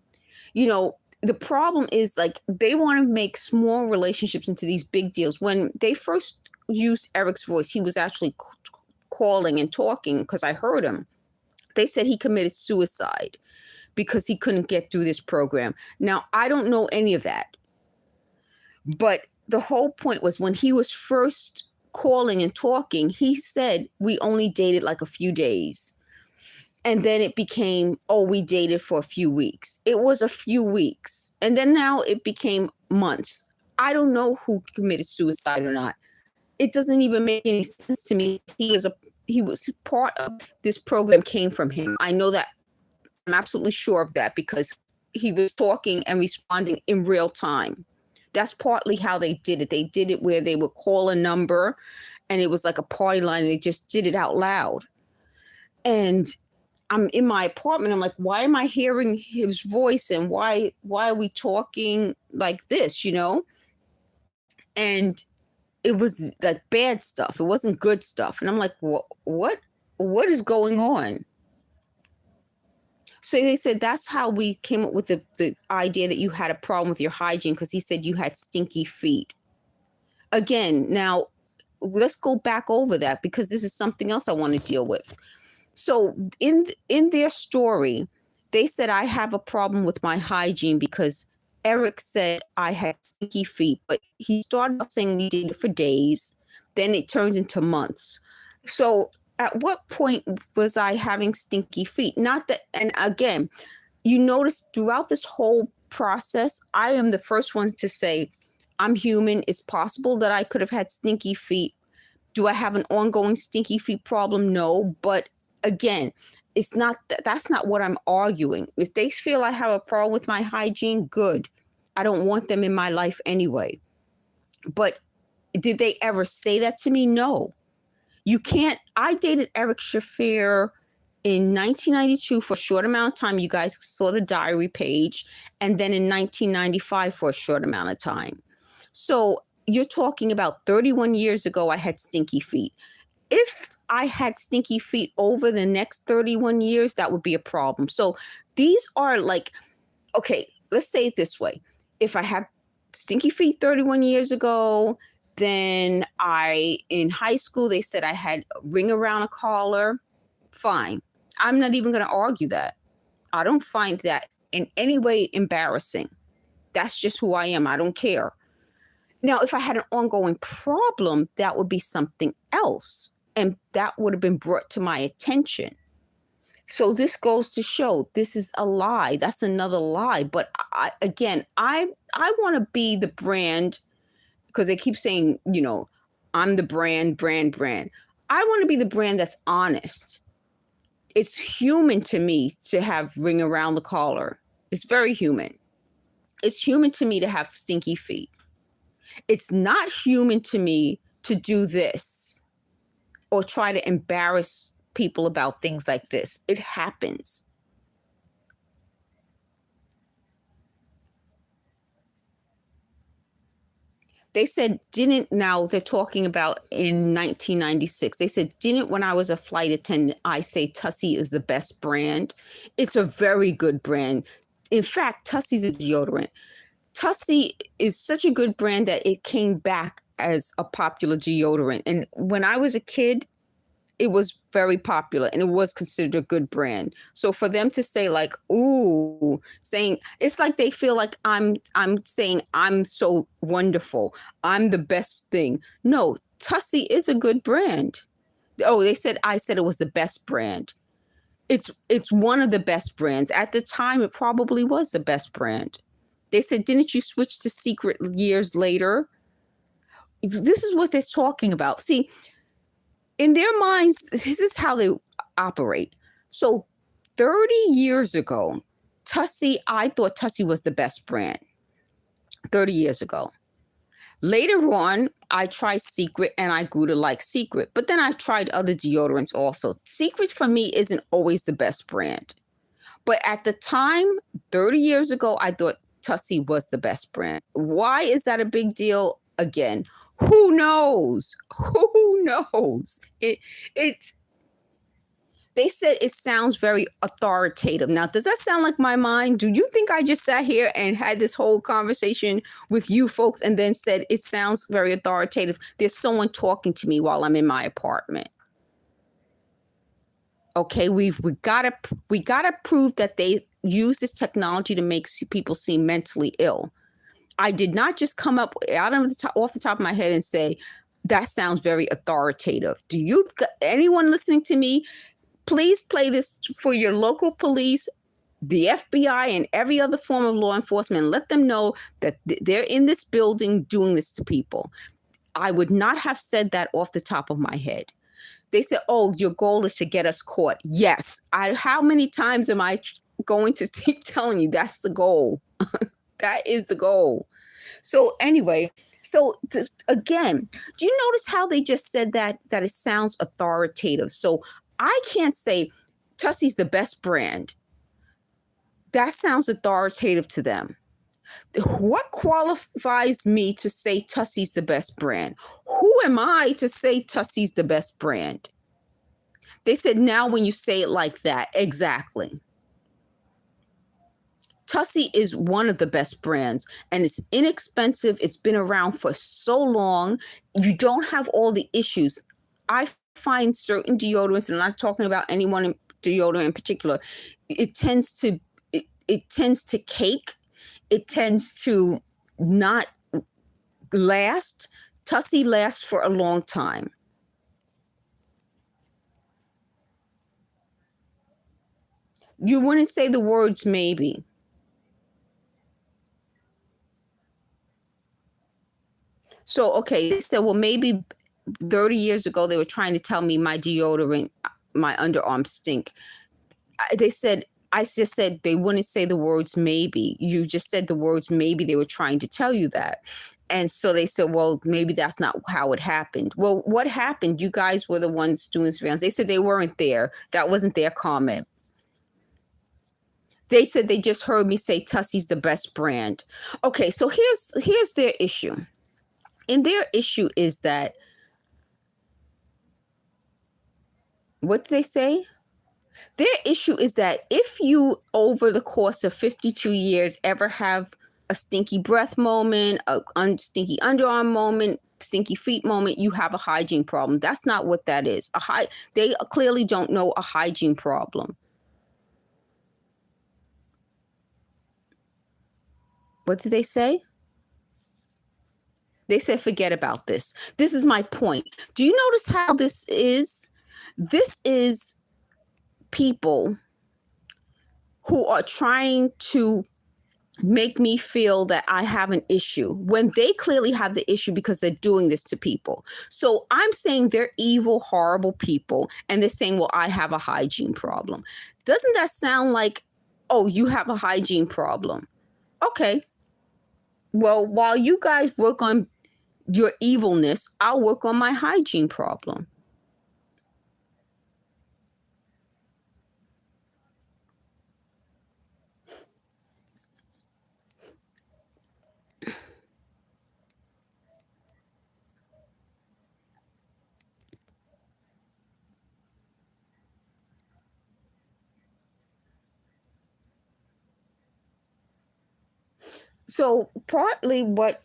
You know, the problem is like they want to make small relationships into these big deals. When they first used Eric's voice, he was actually calling and talking because I heard him. They said he committed suicide because he couldn't get through this program. Now, I don't know any of that. But the whole point was when he was first calling and talking, he said we only dated like a few days. And then it became, oh, we dated for a few weeks. It was a few weeks. And then now it became months. I don't know who committed suicide or not. It doesn't even make any sense to me. He was part of this program, came from him. I know that. I'm absolutely sure of that because he was talking and responding in real time. That's partly how they did it. They did it where they would call a number and it was like a party line. And they just did it out loud. And I'm in my apartment. I'm like, why am I hearing his voice? And why are we talking like this, you know? And it was like bad stuff. It wasn't good stuff. And I'm like, what is going on? So they said that's how we came up with the idea that you had a problem with your hygiene because he said you had stinky feet. Again, now let's go back over that because this is something else I want to deal with. So in their story, they said I have a problem with my hygiene because Eric said I had stinky feet, but he started out saying we did it for days. Then it turns into months. So at what point was I having stinky feet? Not that, and again, you notice throughout this whole process, I am the first one to say, I'm human. It's possible that I could have had stinky feet. Do I have an ongoing stinky feet problem? No, but again, it's not that's not what I'm arguing. If they feel I have a problem with my hygiene, good. I don't want them in my life anyway. But did they ever say that to me? No. You can't. I dated Eric Shafir in 1992 for a short amount of time. You guys saw the diary page. And then in 1995 for a short amount of time. So you're talking about 31 years ago, I had stinky feet. If I had stinky feet over the next 31 years, that would be a problem. So these are like, okay, let's say it this way. If I have stinky feet 31 years ago, then in high school, they said I had a ring around a collar. Fine. I'm not even going to argue that. I don't find that in any way embarrassing. That's just who I am. I don't care. Now, if I had an ongoing problem, that would be something else. And that would have been brought to my attention. So this goes to show this is a lie. That's another lie. But I want to be the brand because they keep saying, you know, I'm the brand. I want to be the brand that's honest. It's human to me to have ring around the collar. It's very human. It's human to me to have stinky feet. It's not human to me to do this or try to embarrass people about things like this. It happens. They said, now they're talking about in 1996. They said, didn't when I was a flight attendant, I say Tussie is the best brand? It's a very good brand. In fact, Tussie's a deodorant. Tussie is such a good brand that it came back as a popular deodorant. And when I was a kid, it was very popular and it was considered a good brand. So for them to say like, ooh, saying it's like they feel like I'm saying I'm so wonderful. I'm the best thing. No, Tussie is a good brand. Oh, I said it was the best brand. It's one of the best brands. At the time, it probably was the best brand. They said, didn't you switch to Secret years later? This is what they're talking about. See, in their minds, this is how they operate. So 30 years ago, I thought Tussie was the best brand. 30 years ago. Later on, I tried Secret and I grew to like Secret. But then I tried other deodorants also. Secret for me isn't always the best brand. But at the time, 30 years ago, I thought Tussie was the best brand. Why is that a big deal? Again, who knows? Who knows? They said it sounds very authoritative. Now, does that sound like my mind? Do you think I just sat here and had this whole conversation with you folks and then said it sounds very authoritative? There's someone talking to me while I'm in my apartment. Okay, we gotta prove that they use this technology to make people seem mentally ill. I did not just come up off the top of my head and say that sounds very authoritative. Anyone listening to me, please play this for your local police, the FBI, and every other form of law enforcement, and let them know that they're in this building doing this to people. I would not have said that off the top of my head. They said, oh, your goal is to get us caught. Yes. How many times am I going to keep telling you that's the goal? That is the goal. So anyway, again, do you notice how they just said that it sounds authoritative? So I can't say Tussie's the best brand. That sounds authoritative to them. What qualifies me to say Tussie's the best brand? Who am I to say Tussie's the best brand? They said, now when you say it like that, exactly. Tussie is one of the best brands and it's inexpensive. It's been around for so long. You don't have all the issues. I find certain deodorants, and I'm not talking about anyone in deodorant in particular, it tends to cake. It tends to not last. Tussie lasts for a long time. You wouldn't say the words maybe. So, okay, they said, well, maybe 30 years ago, they were trying to tell me my deodorant, my underarms stink. I just said they wouldn't say the words maybe. You just said the words maybe. They were trying to tell you that. And so they said, well, maybe that's not how it happened. Well, what happened? You guys were the ones doing surveillance. They said they weren't there. That wasn't their comment. They said they just heard me say Tussie's the best brand. Okay, so here's their issue. And their issue is that, what did they say? Their issue is that if you, over the course of 52 years, ever have a stinky breath moment, a stinky underarm moment, stinky feet moment, you have a hygiene problem. That's not what that is. They clearly don't know a hygiene problem. What did they say? They said, forget about this. This is my point. Do you notice how this is? This is people who are trying to make me feel that I have an issue when they clearly have the issue because they're doing this to people. So I'm saying they're evil, horrible people, and they're saying, well, I have a hygiene problem. Doesn't that sound like, oh, you have a hygiene problem? Okay. Well, while you guys work on your evilness, I'll work on my hygiene problem. So partly what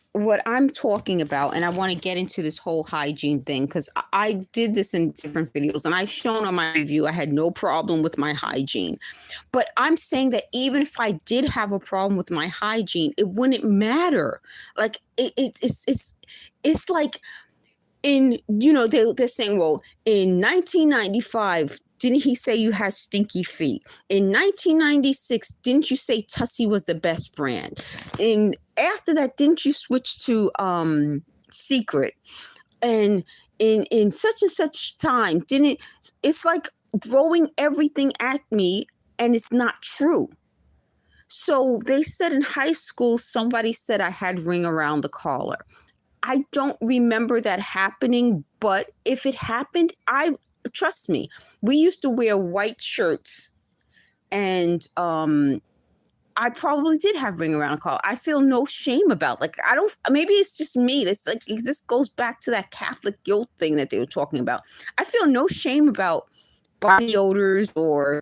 I'm talking about, and I want to get into this whole hygiene thing because I did this in different videos, and I've shown on my review I had no problem with my hygiene. But I'm saying that even if I did have a problem with my hygiene, it wouldn't matter. Like it's like in, they're saying, well, in 1995, didn't he say you had stinky feet? In 1996, didn't you say Tussie was the best brand? And after that, didn't you switch to Secret? And in such and such time, didn't it's like throwing everything at me, and it's not true. So they said in high school, somebody said I had ring around the collar. I don't remember that happening, but if it happened, trust me, we used to wear white shirts, and I probably did have ring around the collar. I feel no shame about, like, I don't, maybe it's just me. It's like this goes back to that Catholic guilt thing that they were talking about. I feel no shame about body odors or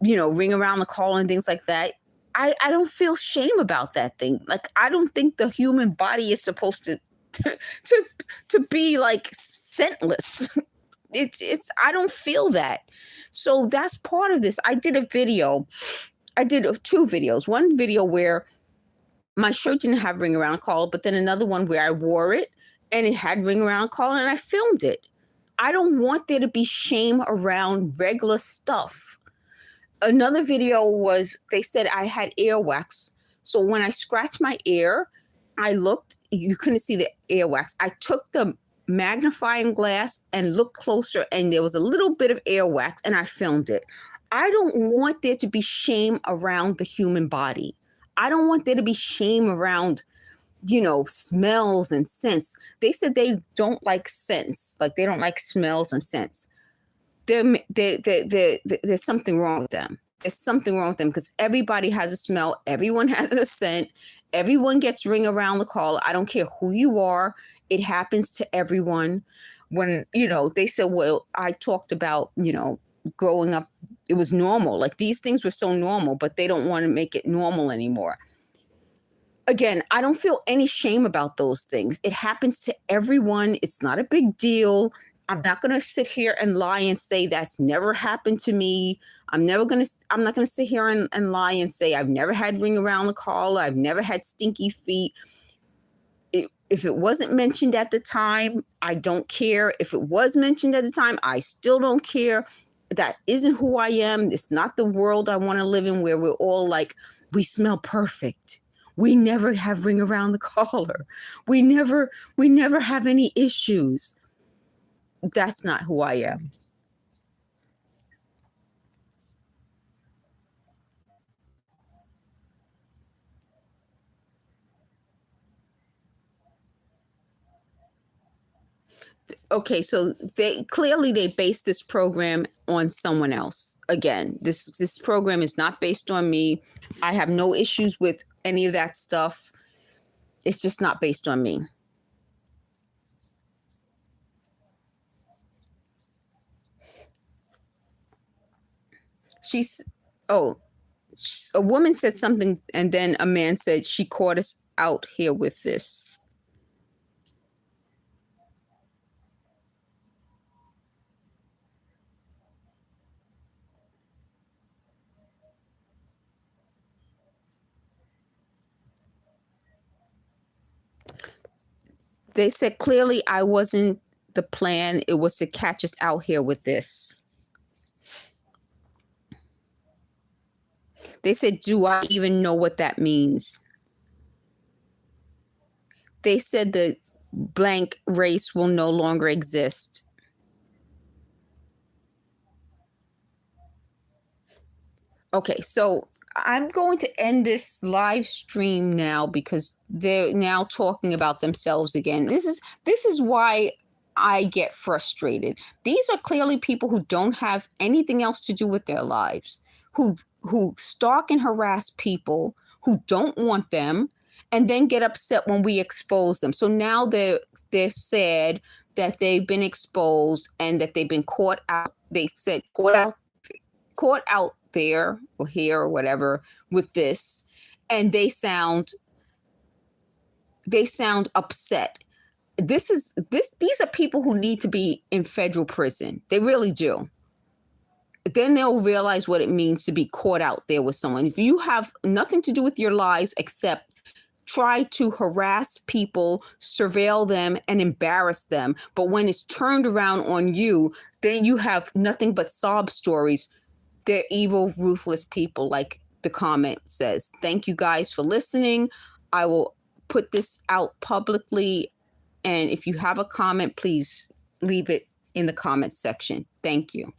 ring around the collar and things like that. I don't feel shame about that thing. Like, I don't think the human body is supposed to to be like scentless. It's I don't feel that. So that's part of this. I did a video. I did two videos. One video where my shirt didn't have ring around collar, but then another one where I wore it and it had ring around collar, and I filmed it. I don't want there to be shame around regular stuff. Another video was, they said I had earwax. So when I scratched my ear, I looked, you couldn't see the earwax. I took the magnifying glass and looked closer, and there was a little bit of earwax, and I filmed it. I don't want there to be shame around the human body. I don't want there to be shame around, smells and scents. They said they don't like scents, like they don't like smells and scents. There's something wrong with them. There's something wrong with them because everybody has a smell. Everyone has a scent. Everyone gets ring around the collar. I don't care who you are. It happens to everyone. When, they said, well, I talked about, growing up, it was normal. Like, these things were so normal, but they don't want to make it normal anymore. Again, I don't feel any shame about those things. It happens to everyone. It's not a big deal. I'm not going to sit here and lie and say that's never happened to me. I'm not going to sit here and lie and say I've never had ring around the collar. I've never had stinky feet. If it wasn't mentioned at the time, I don't care. If it was mentioned at the time, I still don't care. That isn't who I am. It's not the world I want to live in, where we're all like, we smell perfect. We never have ring around the collar. We never have any issues. That's not who I am. Okay, so they based this program on someone else. Again, this program is not based on me. I have no issues with any of that stuff. It's just not based on me. A woman said something, and then a man said, she caught us out here with this. They said clearly I wasn't the plan. It was to catch us out here with this. They said, do I even know what that means? They said the blank race will no longer exist. Okay, so I'm going to end this live stream now because they're now talking about themselves again. This is why I get frustrated. These are clearly people who don't have anything else to do with their lives, who stalk and harass people who don't want them, and then get upset when we expose them. So now they're sad that they've been exposed and that they've been caught out. They said caught out there or here or whatever with this, and they sound they sound upset. These are people who need to be in federal prison. They really do. Then they'll realize what it means to be caught out there with someone. If you have nothing to do with your lives except try to harass people, surveil them, and embarrass them, but when it's turned around on you, then you have nothing but sob stories. They're evil, ruthless people, like the comment says. Thank you guys for listening. I will put this out publicly. And if you have a comment, please leave it in the comments section. Thank you.